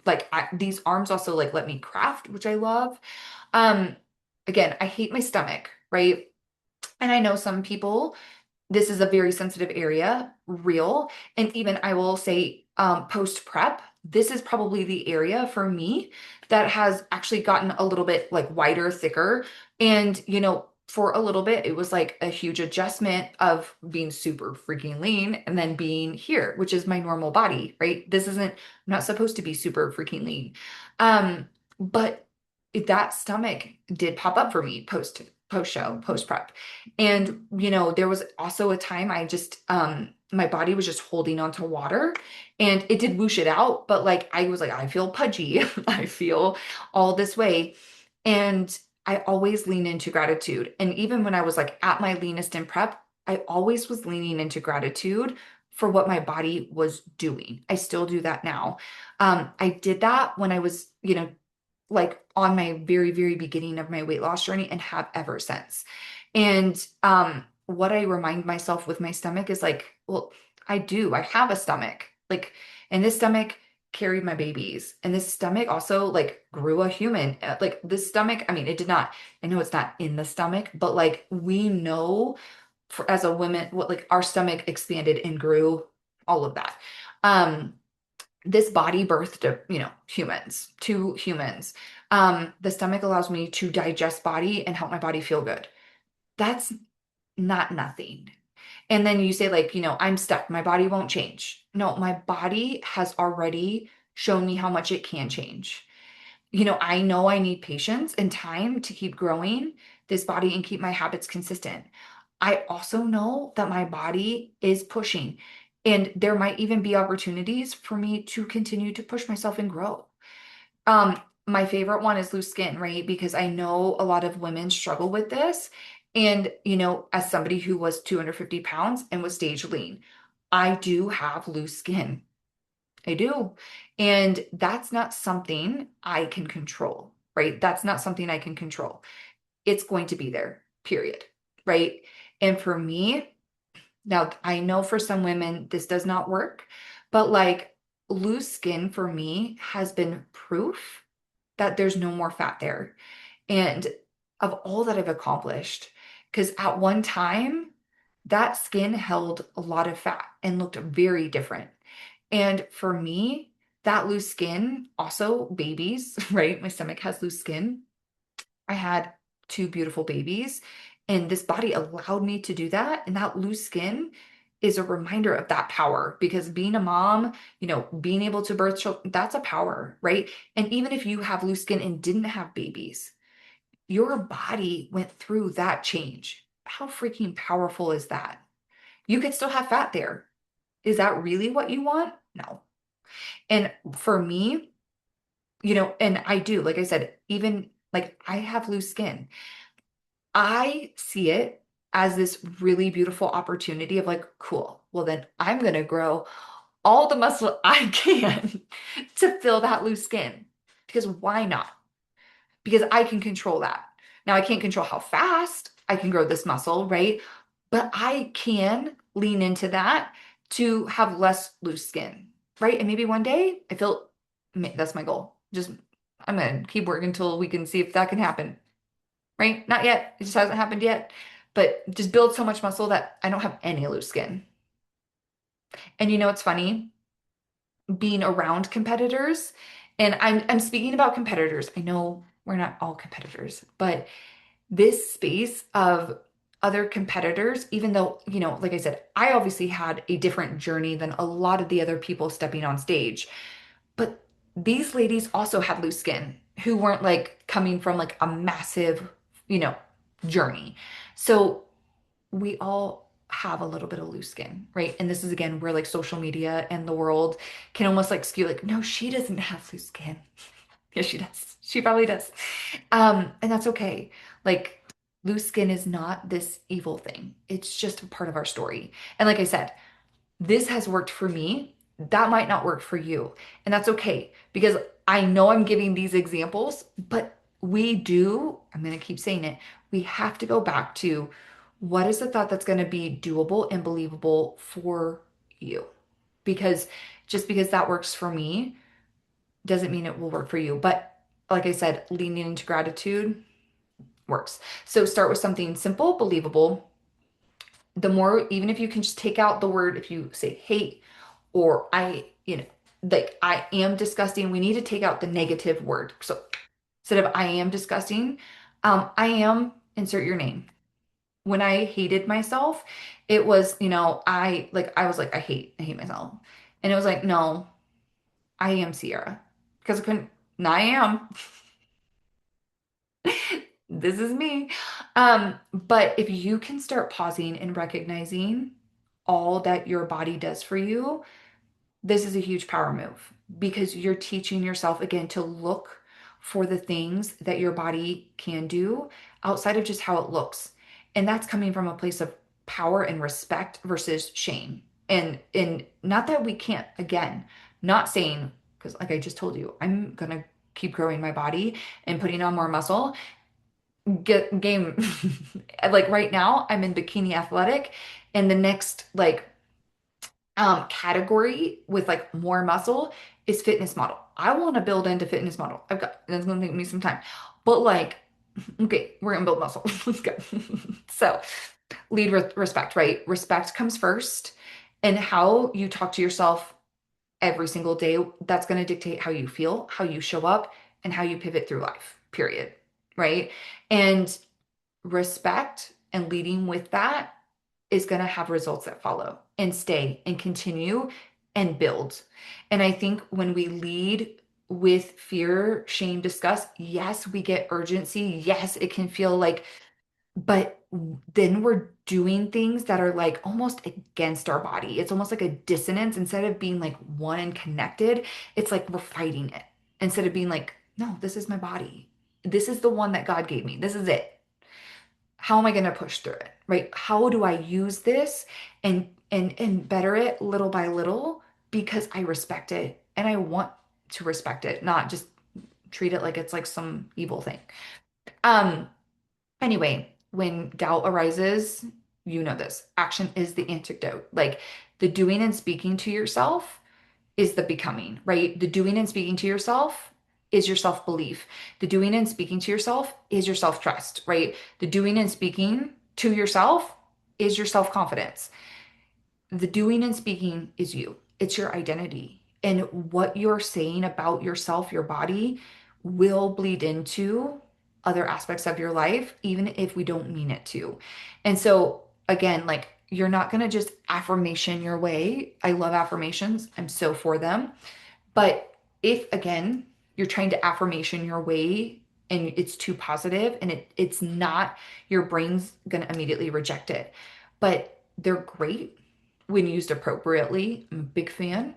Like these arms also like let me craft, which I love. Um, Again, I hate my stomach, right? And I know some people this is a very sensitive area, real. And even I will say, post prep, this is probably the area for me that has actually gotten a little bit like wider, thicker. And, for a little bit, it was like a huge adjustment of being super freaking lean and then being here, which is my normal body, right? I'm not supposed to be super freaking lean. But that stomach did pop up for me post show, post prep. And, there was also a time I just, my body was just holding on to water and it did whoosh it out. But like, I was like, I feel pudgy. I feel all this way. And I always lean into gratitude. And even when I was like at my leanest in prep, I always was leaning into gratitude for what my body was doing. I still do that now. I did that when I was, like on my very, very beginning of my weight loss journey and have ever since. And what I remind myself with my stomach is like, well, I have a stomach. Like, and this stomach carried my babies. And this stomach also like grew a human. Like this stomach, I mean, it did not, I know it's not in the stomach, but like we know as a woman, what like our stomach expanded and grew, all of that. Um, this body birthed, two humans. The stomach allows me to digest body and help my body feel good. That's not nothing. And then you say, like, I'm stuck. My body won't change. No, my body has already shown me how much it can change. I know I need patience and time to keep growing this body and keep my habits consistent. I also know that my body is pushing. And there might even be opportunities for me to continue to push myself and grow. My favorite one is loose skin, right? Because I know a lot of women struggle with this. And, as somebody who was 250 pounds and was stage lean, I do have loose skin. I do. And that's not something I can control, right? That's not something I can control. It's going to be there, period. Right. And for me, now I know for some women this does not work, but like loose skin for me has been proof that there's no more fat there. And of all that I've accomplished, because at one time, that skin held a lot of fat and looked very different. And for me, that loose skin, also babies, right? My stomach has loose skin. I had two beautiful babies, and this body allowed me to do that. And that loose skin is a reminder of that power because being a mom, being able to birth children, that's a power, right? And even if you have loose skin and didn't have babies, your body went through that change. How freaking powerful is that? You could still have fat there. Is that really what you want? No. And for me, and I do, like I said, even like I have loose skin. I see it as this really beautiful opportunity of like, cool, well, then I'm going to grow all the muscle I can to fill that loose skin. Because why not? Because I can control that. Now, I can't control how fast I can grow this muscle, right? But I can lean into that to have less loose skin, right? And maybe one day I feel that's my goal. Just, I'm going to keep working until we can see if that can happen, right? Not yet. It just hasn't happened yet. But just build so much muscle that I don't have any loose skin. And it's funny being around competitors, and I'm speaking about competitors. I know we're not all competitors, but this space of other competitors, even though, like I said, I obviously had a different journey than a lot of the other people stepping on stage. But these ladies also had loose skin who weren't like coming from like a massive, you know, journey. So we all have a little bit of loose skin, right? And this is again where like social media and the world can almost like skew like, no, she doesn't have loose skin. Yes, she does. She probably does. And that's okay. Like loose skin is not this evil thing. It's just a part of our story. And like I said, this has worked for me. That might not work for you. And that's okay because I know I'm giving these examples, but I'm going to keep saying it, we have to go back to what is the thought that's going to be doable and believable for you? Because just because that works for me doesn't mean it will work for you. But like I said, leaning into gratitude works. So start with something simple, believable. The more, even if you can just take out the word, if you say hate or like I am disgusting, we need to take out the negative word. So instead of I am disgusting, I am insert your name. When I hated myself, it was, I was like, I hate myself. And it was like, no, I am Sierra. Because I couldn't, no, I am. This is me. But if you can start pausing and recognizing all that your body does for you, this is a huge power move because you're teaching yourself again to look for the things that your body can do outside of just how it looks. And that's coming from a place of power and respect versus shame. And not that we can't, again, not saying, because like I just told you, I'm gonna keep growing my body and putting on more muscle. Get game like right now, I'm in bikini athletic, and the next like category with like more muscle is fitness model. I want to build into fitness model. That's going to take me some time. But like, okay, we're going to build muscle. Let's go. So, lead with respect, right? Respect comes first. And how you talk to yourself every single day, that's going to dictate how you feel, how you show up, and how you pivot through life, period. Right? And respect and leading with that is going to have results that follow and stay and continue and build. And I think when we lead with fear, shame, disgust, yes, we get urgency. Yes, it can feel like but then we're doing things that are like almost against our body. It's almost like a dissonance. Instead of being like one and connected, it's like we're fighting it. Instead of being like, no, this is my body. This is the one that God gave me. This is it. How am I going to push through it? Right? How do I use this and better it little by little because I respect it and I want to respect it, not just treat it like it's like some evil thing. Um Anyway, when doubt arises, you know this. Action is the antidote. Like the doing and speaking to yourself is the becoming, right? The doing and speaking to yourself is your self belief. The doing and speaking to yourself is your self trust, right? The doing and speaking to yourself is your self confidence. The doing and speaking is you, it's your identity. And what you're saying about yourself, your body, will bleed into other aspects of your life, even if we don't mean it to. And so, again, like you're not going to just affirmation your way. I love affirmations, I'm so for them. But if, again, you're trying to affirmation your way and it's too positive and it's not, your brain's going to immediately reject it. But they're great when used appropriately. I'm a big fan.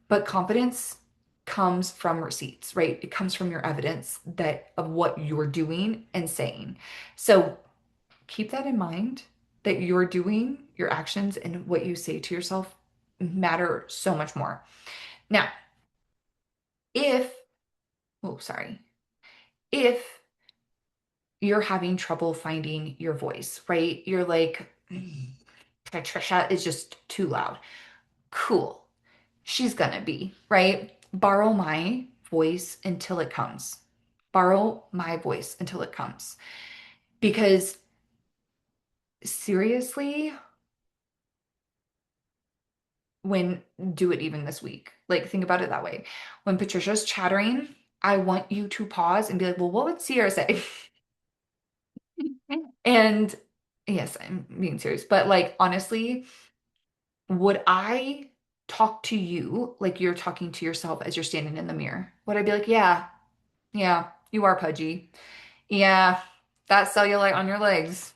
But confidence comes from receipts, right? It comes from your evidence that of what you're doing and saying. So keep that in mind that you're doing your actions and what you say to yourself matter so much more. Now, if, oh, sorry, if you're having trouble finding your voice, right? You're like, Patricia is just too loud. Cool. She's gonna be, right? Borrow my voice until it comes. Borrow my voice until it comes. Because seriously, when do it even this week. Like, think about it that way. When Patricia's chattering, I want you to pause and be like, well, what would Sierra say? And yes, I'm being serious, but like, honestly, would I talk to you like you're talking to yourself as you're standing in the mirror? Would I be like, yeah, yeah, you are pudgy. Yeah, that cellulite on your legs.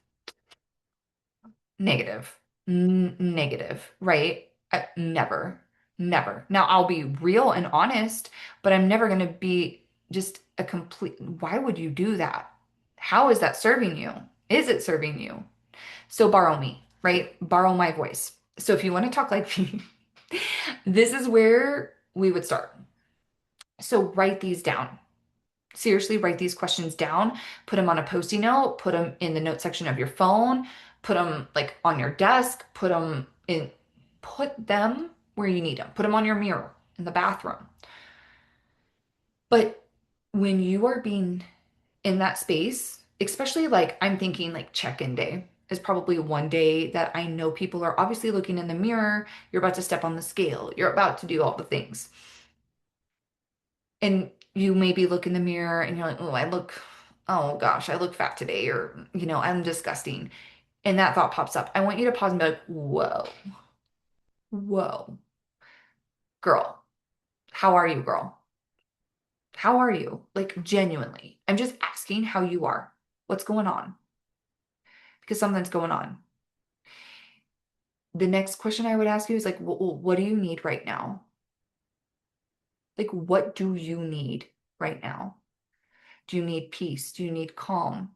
Negative. Negative, right? Never, never. Now, I'll be real and honest, but I'm never going to be just a complete. Why would you do that? How is that serving you? Is it serving you? So borrow me, right? Borrow my voice. So if you want to talk like me, this is where we would start. So write these down. Seriously, write these questions down, put them on a post-it note, put them in the note section of your phone, put them like on your desk, put them where you need them. Put them on your mirror in the bathroom. But when you are being in that space, especially like I'm thinking like check-in day is probably one day that I know people are obviously looking in the mirror. You're about to step on the scale. You're about to do all the things. And you maybe look in the mirror and you're like, oh gosh, I look fat today, or, I'm disgusting. And that thought pops up. I want you to pause and be like, whoa, whoa, girl, how are you, girl? How are you? Like, genuinely. I'm just asking how you are. What's going on? Because something's going on. The next question I would ask you is like, what do you need right now? Like, what do you need right now? Do you need peace? Do you need calm?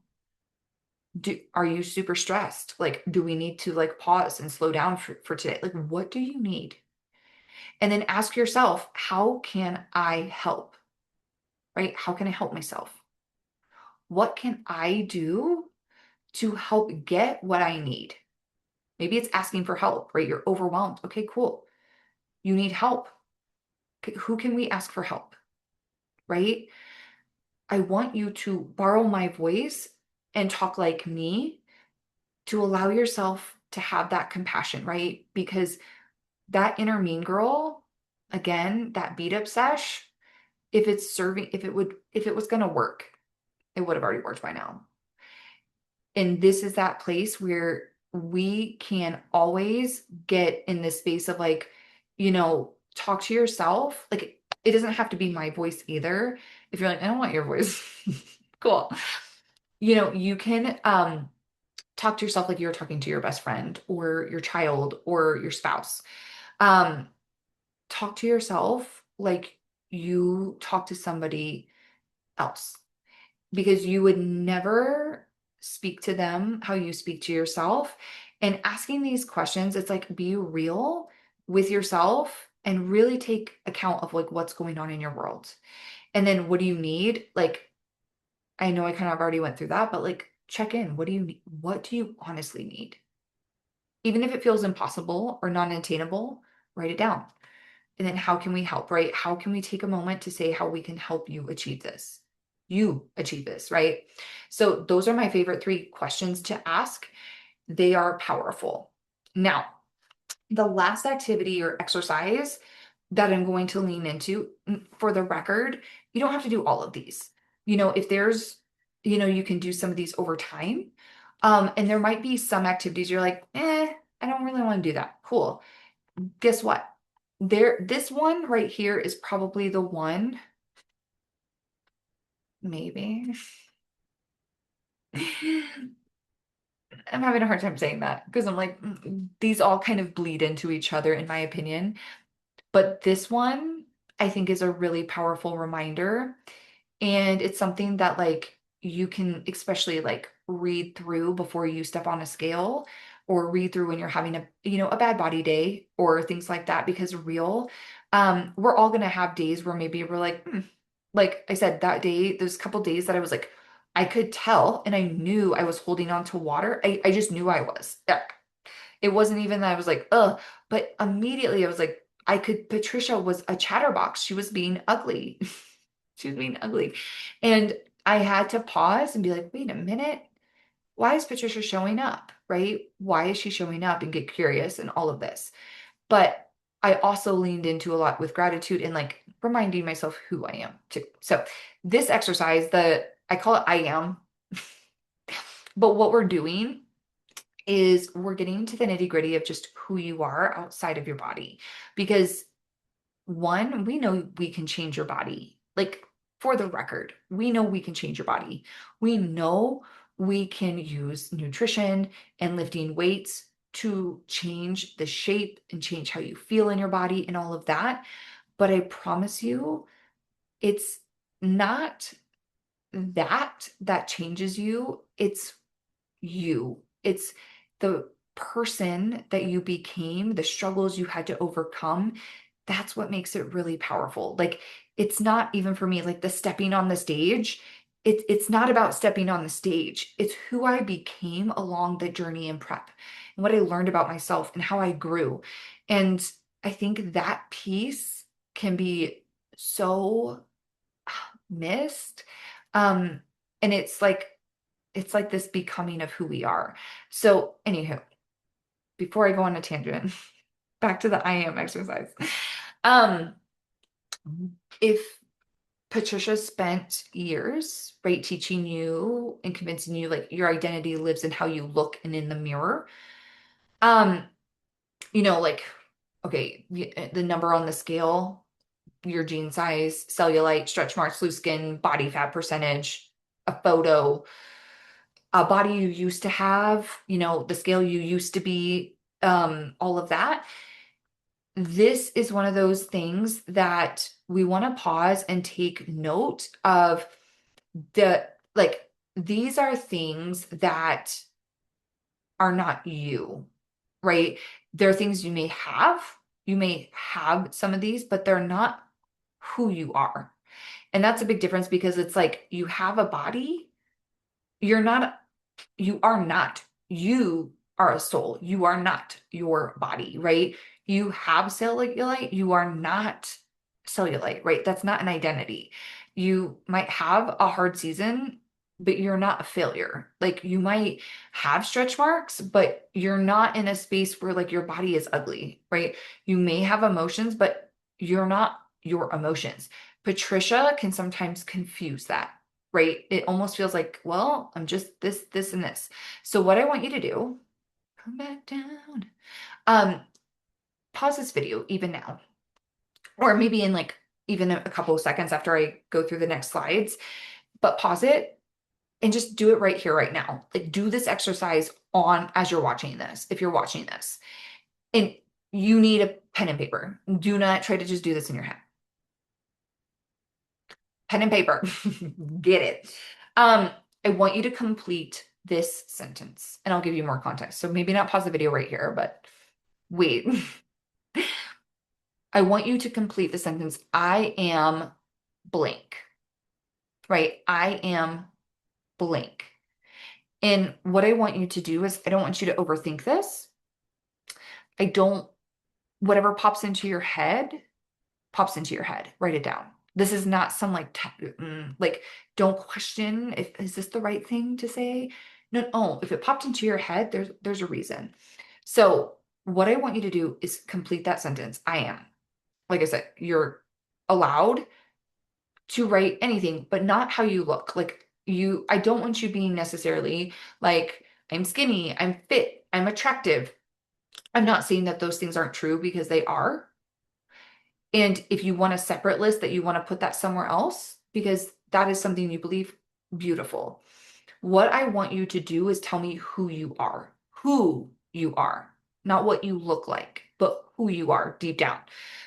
Are you super stressed? Like, do we need to like pause and slow down for today? Like, what do you need? And then ask yourself, how can I help? Right? How can I help myself? What can I do to help get what I need? Maybe it's asking for help, right? You're overwhelmed. Okay, cool. You need help. Okay, who can we ask for help? Right? I want you to borrow my voice and talk like me to allow yourself to have that compassion, right? Because that inner mean girl, again, that beat up sesh, if it was gonna work, it would have already worked by now. And this is that place where we can always get in this space of like, talk to yourself. Like it doesn't have to be my voice either. If you're like, I don't want your voice. Cool. You can talk to yourself like you're talking to your best friend or your child or your spouse. Um, Talk to yourself like you talk to somebody else because you would never speak to them how you speak to yourself. And asking these questions, it's like be real with yourself and really take account of like what's going on in your world. And then what do you need? Like, I know I kind of already went through that, but like check in. What do you need? What do you honestly need? Even if it feels impossible or non-attainable, write it down. And then how can we help, right? How can we take a moment to say how we can help you achieve this? You achieve this, right? So those are my favorite three questions to ask. They are powerful. Now, the last activity or exercise that I'm going to lean into, for the record, you don't have to do all of these. If there's, you can do some of these over time. And there might be some activities you're like, I don't really want to do that. Cool. Guess what? This one right here is probably the one, maybe. I'm having a hard time saying that because I'm like, these all kind of bleed into each other, in my opinion. But this one, I think, is a really powerful reminder. And it's something that like you can especially like read through before you step on a scale or read through when you're having a bad body day or things like that because we're all going to have days where maybe we're like like I said that day there's a couple days that I was like I could tell and I knew I was holding on to water. I just knew I was. Yeah. It wasn't even that I was like, ugh, but immediately I was like, Patricia was a chatterbox. She was being ugly. She was being ugly. And I had to pause and be like, wait a minute. Why is Patricia showing up? Right? Why is she showing up and get curious and all of this? But I also leaned into a lot with gratitude and like reminding myself who I am too. So this exercise, I call it I am, but what we're doing is we're getting into the nitty gritty of just who you are outside of your body. Because one, we know we can change your body. Like, for the record, we know we can change your body. We know we can use nutrition and lifting weights to change the shape and change how you feel in your body and all of that. But I promise you, it's not that changes you. It's you. It's the person that you became, the struggles you had to overcome. That's what makes it really powerful. Like it's not even for me, like the stepping on the stage. It's not about stepping on the stage. It's who I became along the journey in prep and what I learned about myself and how I grew. And I think that piece can be so missed. Um, and it's like this becoming of who we are. So, anywho, before I go on a tangent, back to the I am exercise. Um, if Patricia spent years, right, teaching you and convincing you like your identity lives in how you look and in the mirror, um, like, okay, the number on the scale, your jean size, cellulite, stretch marks, loose skin, body fat percentage, a photo, a body you used to have, the scale you used to be, all of that. This is one of those things that we want to pause and take note of the like these are things that are not you, right? There are things you may have. You may have some of these, but they're not who you are. And that's a big difference because it's like you have a body, you're not you are not. You are a soul. You are not your body, right? You have cellulite. You are not cellulite, right? That's not an identity. You might have a hard season, but you're not a failure. Like you might have stretch marks, but you're not in a space where like your body is ugly, right? You may have emotions, but you're not your emotions. Patricia can sometimes confuse that, right? It almost feels like, well, I'm just this, and this. So what I want you to do, come back down. Um, Pause this video even now, or maybe in like even a couple of seconds after I go through the next slides, but pause it and just do it right here, right now. Like do this exercise on as you're watching this, if you're watching this. And you need a pen and paper. Do not try to just do this in your head. Pen and paper. Get it. Um, I want you to complete this sentence, and I'll give you more context. So maybe not pause the video right here, but wait. I want you to complete the sentence. I am blank, right? I am blank. And what I want you to do is I don't want you to overthink this. I don't, whatever pops into your head. Write it down. This is not some like don't question if is this the right thing to say. No, oh, if it popped into your head, there's a reason. So what I want you to do is complete that sentence. I am. Like I said, you're allowed to write anything, but not how you look. Like I don't want you being necessarily like I'm skinny, I'm fit, I'm attractive. I'm not saying that those things aren't true because they are. And if you want a separate list that you want to put that somewhere else, because that is something you believe, beautiful. What I want you to do is tell me who you are, not what you look like, but who you are deep down.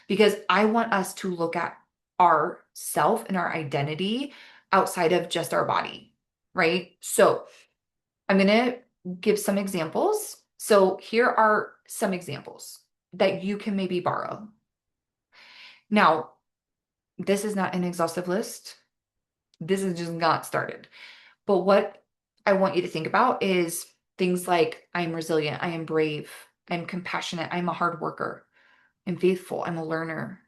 Because I want us to look at our self and our identity outside of just our body, right? So I'm going to give some examples. So here are some examples that you can maybe borrow. Now, this is not an exhaustive list. This is just not started. But what I want you to think about is things like I'm resilient, I am brave, I'm compassionate, I'm a hard worker, I'm faithful, I'm a learner,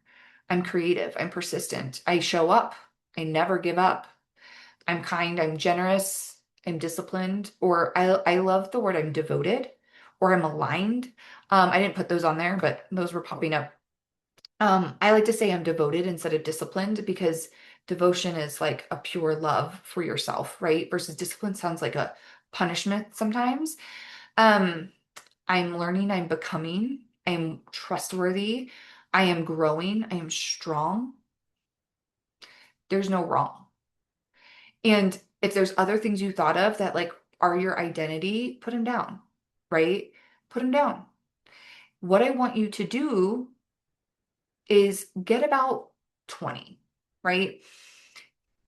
I'm creative, I'm persistent, I show up, I never give up, I'm kind, I'm generous, I'm disciplined, or I love the word I'm devoted, or I'm aligned. I didn't put those on there, but those were popping up. I like to say I'm devoted instead of disciplined because devotion is like a pure love for yourself, right? Versus discipline sounds like a punishment sometimes. Um, I'm learning, I'm becoming, I'm trustworthy, I am growing, I am strong. There's no wrong. And if there's other things you thought of that like are your identity, put them down, right? Put them down. What I want you to do is get about 20, right?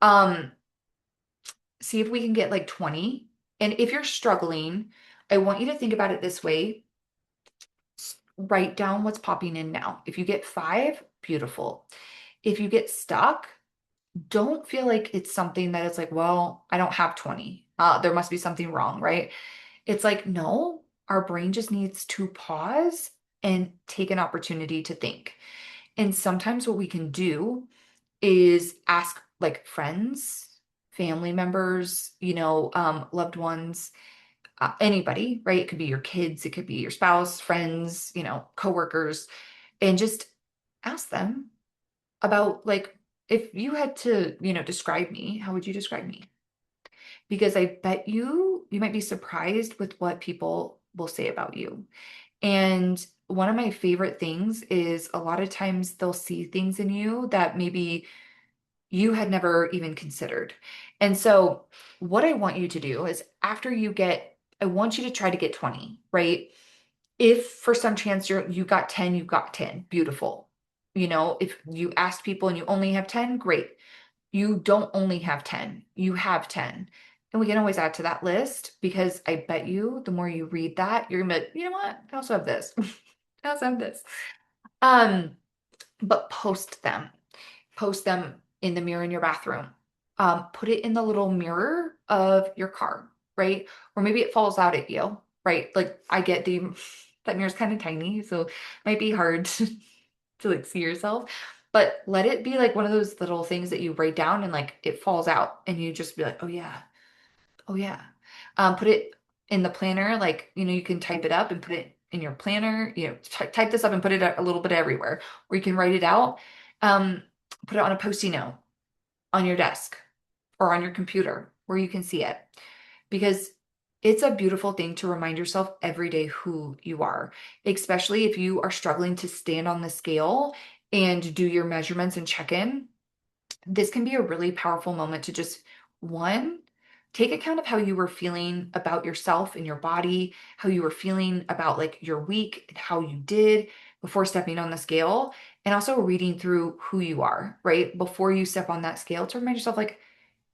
Um, See if we can get like 20. And if you're struggling, I want you to think about it this way. Write down what's popping in now. If you get 5, beautiful. If you get stuck, don't feel like it's something that it's like, well, I don't have 20. There must be something wrong, right? It's like, no, our brain just needs to pause and take an opportunity to think. And sometimes what we can do is ask like friends, family members, loved ones, anybody, right? It could be your kids, it could be your spouse, friends, coworkers, and just ask them about like if you had to, describe me, how would you describe me? Because I bet you might be surprised with what people will say about you. And one of my favorite things is a lot of times they'll see things in you that maybe you had never even considered. And so, what I want you to do is I want you to try to get 20, right? If for some chance you got 10, you got 10. Beautiful. If you asked people and you only have 10, great. You don't only have 10, you have 10. And we can always add to that list because I bet you the more you read that, you're gonna be like, you know what? I also have this. I also have this. Um, but post them in the mirror in your bathroom. Put it in the little mirror of your car, right? Or maybe it falls out at you, right? Like I get that mirror's kind of tiny, so it might be hard to like see yourself. But let it be like one of those little things that you write down and like it falls out and you just be like, oh yeah, oh yeah. Put it in the planner, like, you can type it up and put it in your planner, type this up and put it a little bit everywhere, or you can write it out. Um, Put it on a post-it note on your desk or on your computer where you can see it because it's a beautiful thing to remind yourself every day who you are, especially if you are struggling to stand on the scale and do your measurements and check in. This can be a really powerful moment to just one, Take account of how you were feeling about yourself and your body, how you were feeling about like your week and how you did before stepping on the scale, and also reading through who you are, right? Before you step on that scale to remind yourself, like,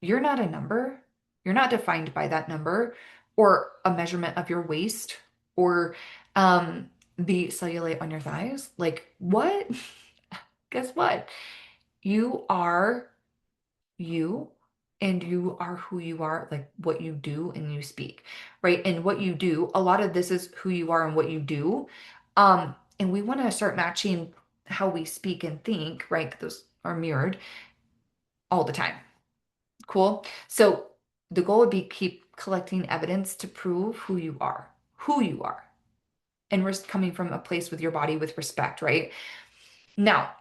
you're not a number. You're not defined by that number or a measurement of your waist or the cellulite on your thighs. Like, what? Guess what? You are you and you are who you are, like what you do and you speak, right? And what you do, a lot of this is who you are and what you do. And we want to start matching how we speak and think, right? Those are mirrored all the time. Cool. So the goal would be keep collecting evidence to prove who you are. And we're coming from a place with your body with respect, right? Now,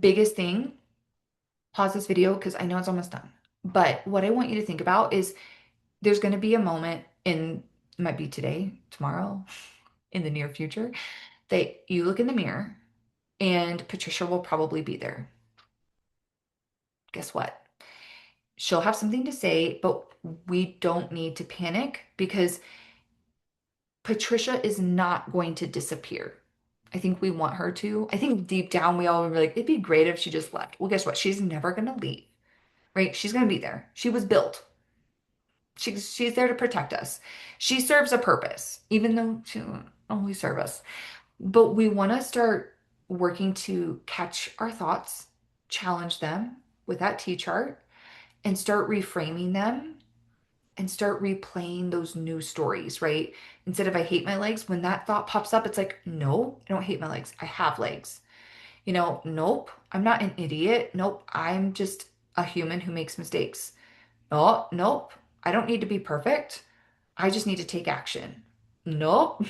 biggest thing, pause this video because I know it's almost done. But what I want you to think about is there's going to be a moment in, might be today, tomorrow, in the near future, that you look in the mirror and Patricia will probably be there. Guess what? She'll have something to say, but we don't need to panic because Patricia is not going to disappear. I think we want her to. I think deep down we all were like, it'd be great if she just left. Well, guess what? She's never going to leave, right? She's going to be there. She was built. She's there to protect us. She serves a purpose, even though she won't always serve us. But we want to start working to catch our thoughts, challenge them with that T chart, and start reframing them and start replaying those new stories, right? Instead of I hate my legs, when that thought pops up, it's like, no, I don't hate my legs. I have legs. Nope, I'm not an idiot. Nope, I'm just a human who makes mistakes. Oh, nope, I don't need to be perfect. I just need to take action. Nope,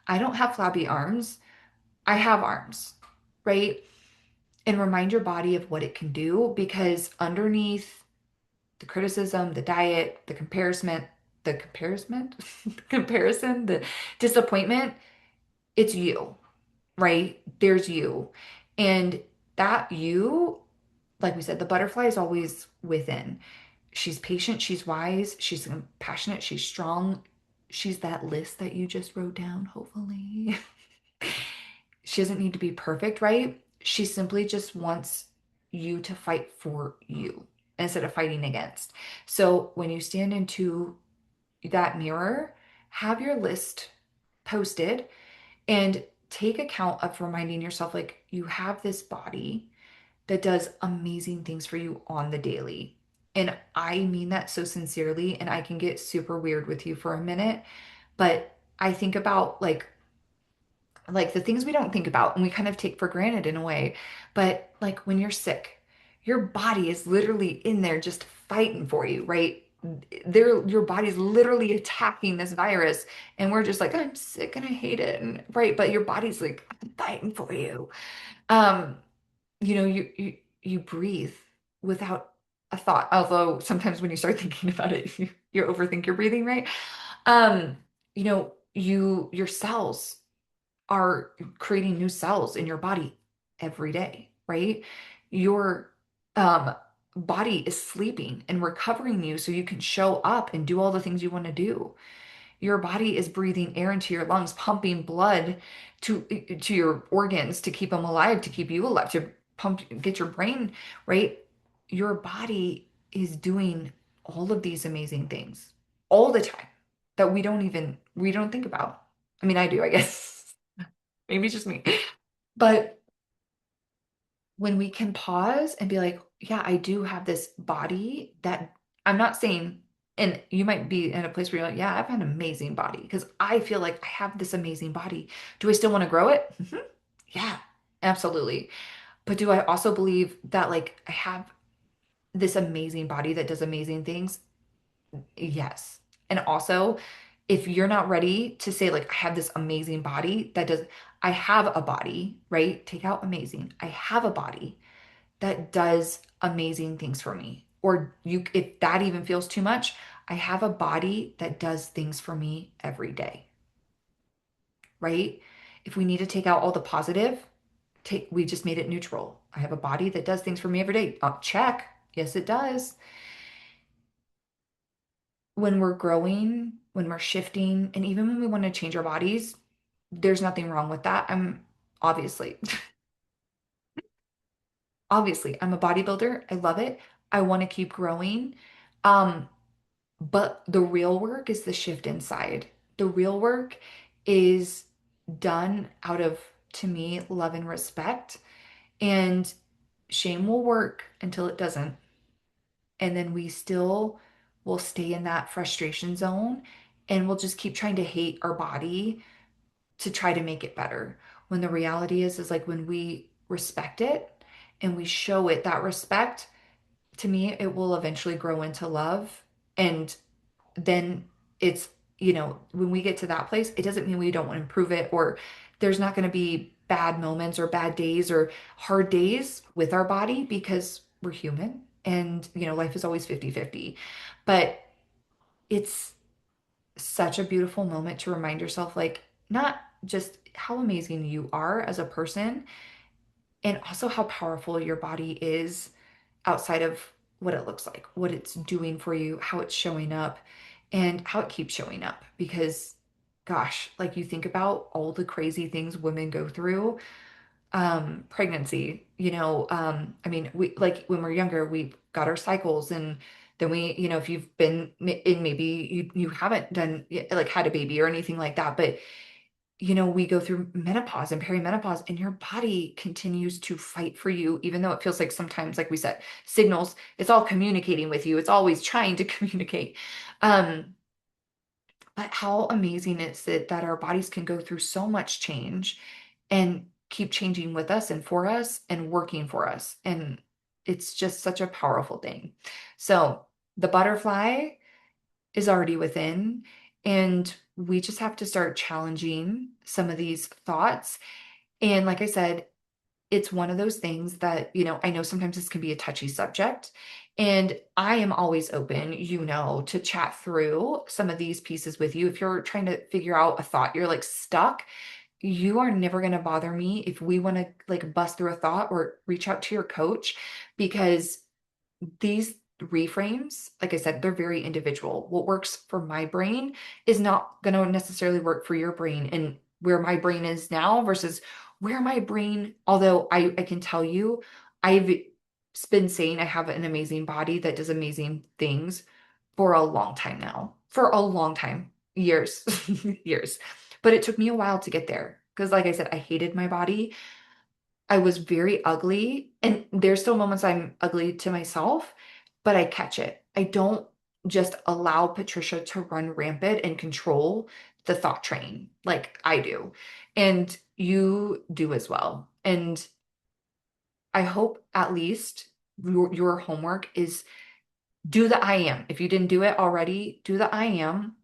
I don't have flabby arms. I have arms, right? And remind your body of what it can do because underneath the criticism, the diet, comparison, the disappointment, it's you, right? There's you. And that you, like we said, the butterfly is always within. She's patient, she's wise, she's compassionate, she's strong. She's that list that you just wrote down, hopefully. She doesn't need to be perfect, right? She simply just wants you to fight for you instead of fighting against. So when you stand into that mirror, have your list posted and take account of reminding yourself like you have this body that does amazing things for you on the daily. And I mean that so sincerely, and I can get super weird with you for a minute, but I think about like the things we don't think about and we kind of take for granted in a way. But like when you're sick, your body is literally in there just fighting for you, right? Your body's literally attacking this virus, and we're just like, I'm sick and I hate it, and right, but your body's like fighting for you. Um, you breathe without a thought. Although sometimes when you start thinking about it, you overthink your breathing, right? Um, your cells are creating new cells in your body every day, right? Your um, body is sleeping and recovering you so you can show up and do all the things you want to do. Your body is breathing air into your lungs, pumping blood to your organs to keep them alive, to keep you alive, to get your brain right. Your body is doing all of these amazing things all the time that we don't think about. I mean, I do, I guess. Maybe it's just me. But when we can pause and be like, yeah, I do have this body that I'm not saying, and you might be in a place where you're like, yeah, I have an amazing body because I feel like I have this amazing body. Do I still want to grow it? Yeah, absolutely. But do I also believe that like I have this amazing body that does amazing things? Yes. And also, if you're not ready to say, like, I have this amazing body that does, I have a body, right? Take out amazing. I have a body that does amazing things for me. Or if that even feels too much, I have a body that does things for me every day, right? If we need to take out all the positive, we just made it neutral. I have a body that does things for me every day. Check. Yes, it does. when we're growing, when we're shifting, and even when we want to change our bodies, there's nothing wrong with that. I'm obviously, obviously, I'm a bodybuilder. I love it. I want to keep growing. Um, but the real work is the shift inside. The real work is done out of, to me, love and respect. And shame will work until it doesn't. And then we still will stay in that frustration zone and we'll just keep trying to hate our body to try to make it better. When the reality is like when we respect it and we show it that respect, to me, it will eventually grow into love. And then it's, when we get to that place, it doesn't mean we don't want to improve it or there's not going to be bad moments or bad days or hard days with our body because we're human and, life is always 50-50. But it's such a beautiful moment to remind yourself, like, not just how amazing you are as a person, and also how powerful your body is outside of what it looks like, what it's doing for you, how it's showing up, and how it keeps showing up. Because, gosh, like you think about all the crazy things women go through, pregnancy, I mean, we like when we're younger, we got our cycles and then we, if you've been in maybe you haven't done like had a baby or anything like that, but we go through menopause and perimenopause, and your body continues to fight for you, even though it feels like sometimes, like we said, signals, it's all communicating with you. It's always trying to communicate. Um, but how amazing is it that our bodies can go through so much change and keep changing with us and for us and working for us. And it's just such a powerful thing. So the butterfly is already within. And we just have to start challenging some of these thoughts. And like I said, it's one of those things that, I know sometimes this can be a touchy subject. And I am always open, to chat through some of these pieces with you. If you're trying to figure out a thought, you're like stuck, you are never going to bother me if we want to like bust through a thought or reach out to your coach because these reframes, like I said, they're very individual. What works for my brain is not going to necessarily work for your brain. And where my brain is now versus where my brain, although I can tell you, I've been saying I have an amazing body that does amazing things for a long time now, for a long time, years, years. But it took me a while to get there. Because, like I said, I hated my body. I was very ugly, and there's still moments I'm ugly to myself, but I catch it. I don't just allow Patricia to run rampant and control the thought train like I do. And you do as well. And I hope at least your homework is do the I am. If you didn't do it already, do the I am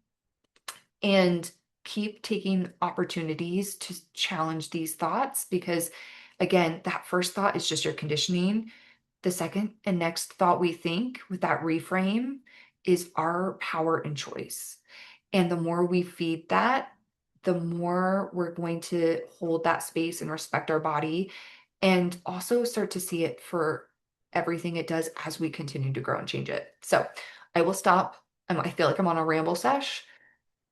and keep taking opportunities to challenge these thoughts because, again, that first thought is just your conditioning. The second and next thought we think with that reframe is our power and choice. And the more we feed that, the more we're going to hold that space and respect our body and also start to see it for everything it does as we continue to grow and change it. So I will stop. I feel like I'm on a ramble sesh.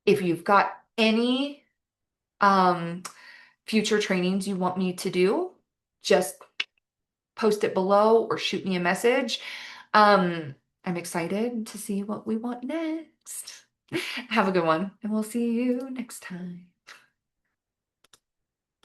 If you've got any um, future trainings you want me to do, just post it below or shoot me a message. Um, I'm excited to see what we want next. Have a good one, and we'll see you next time.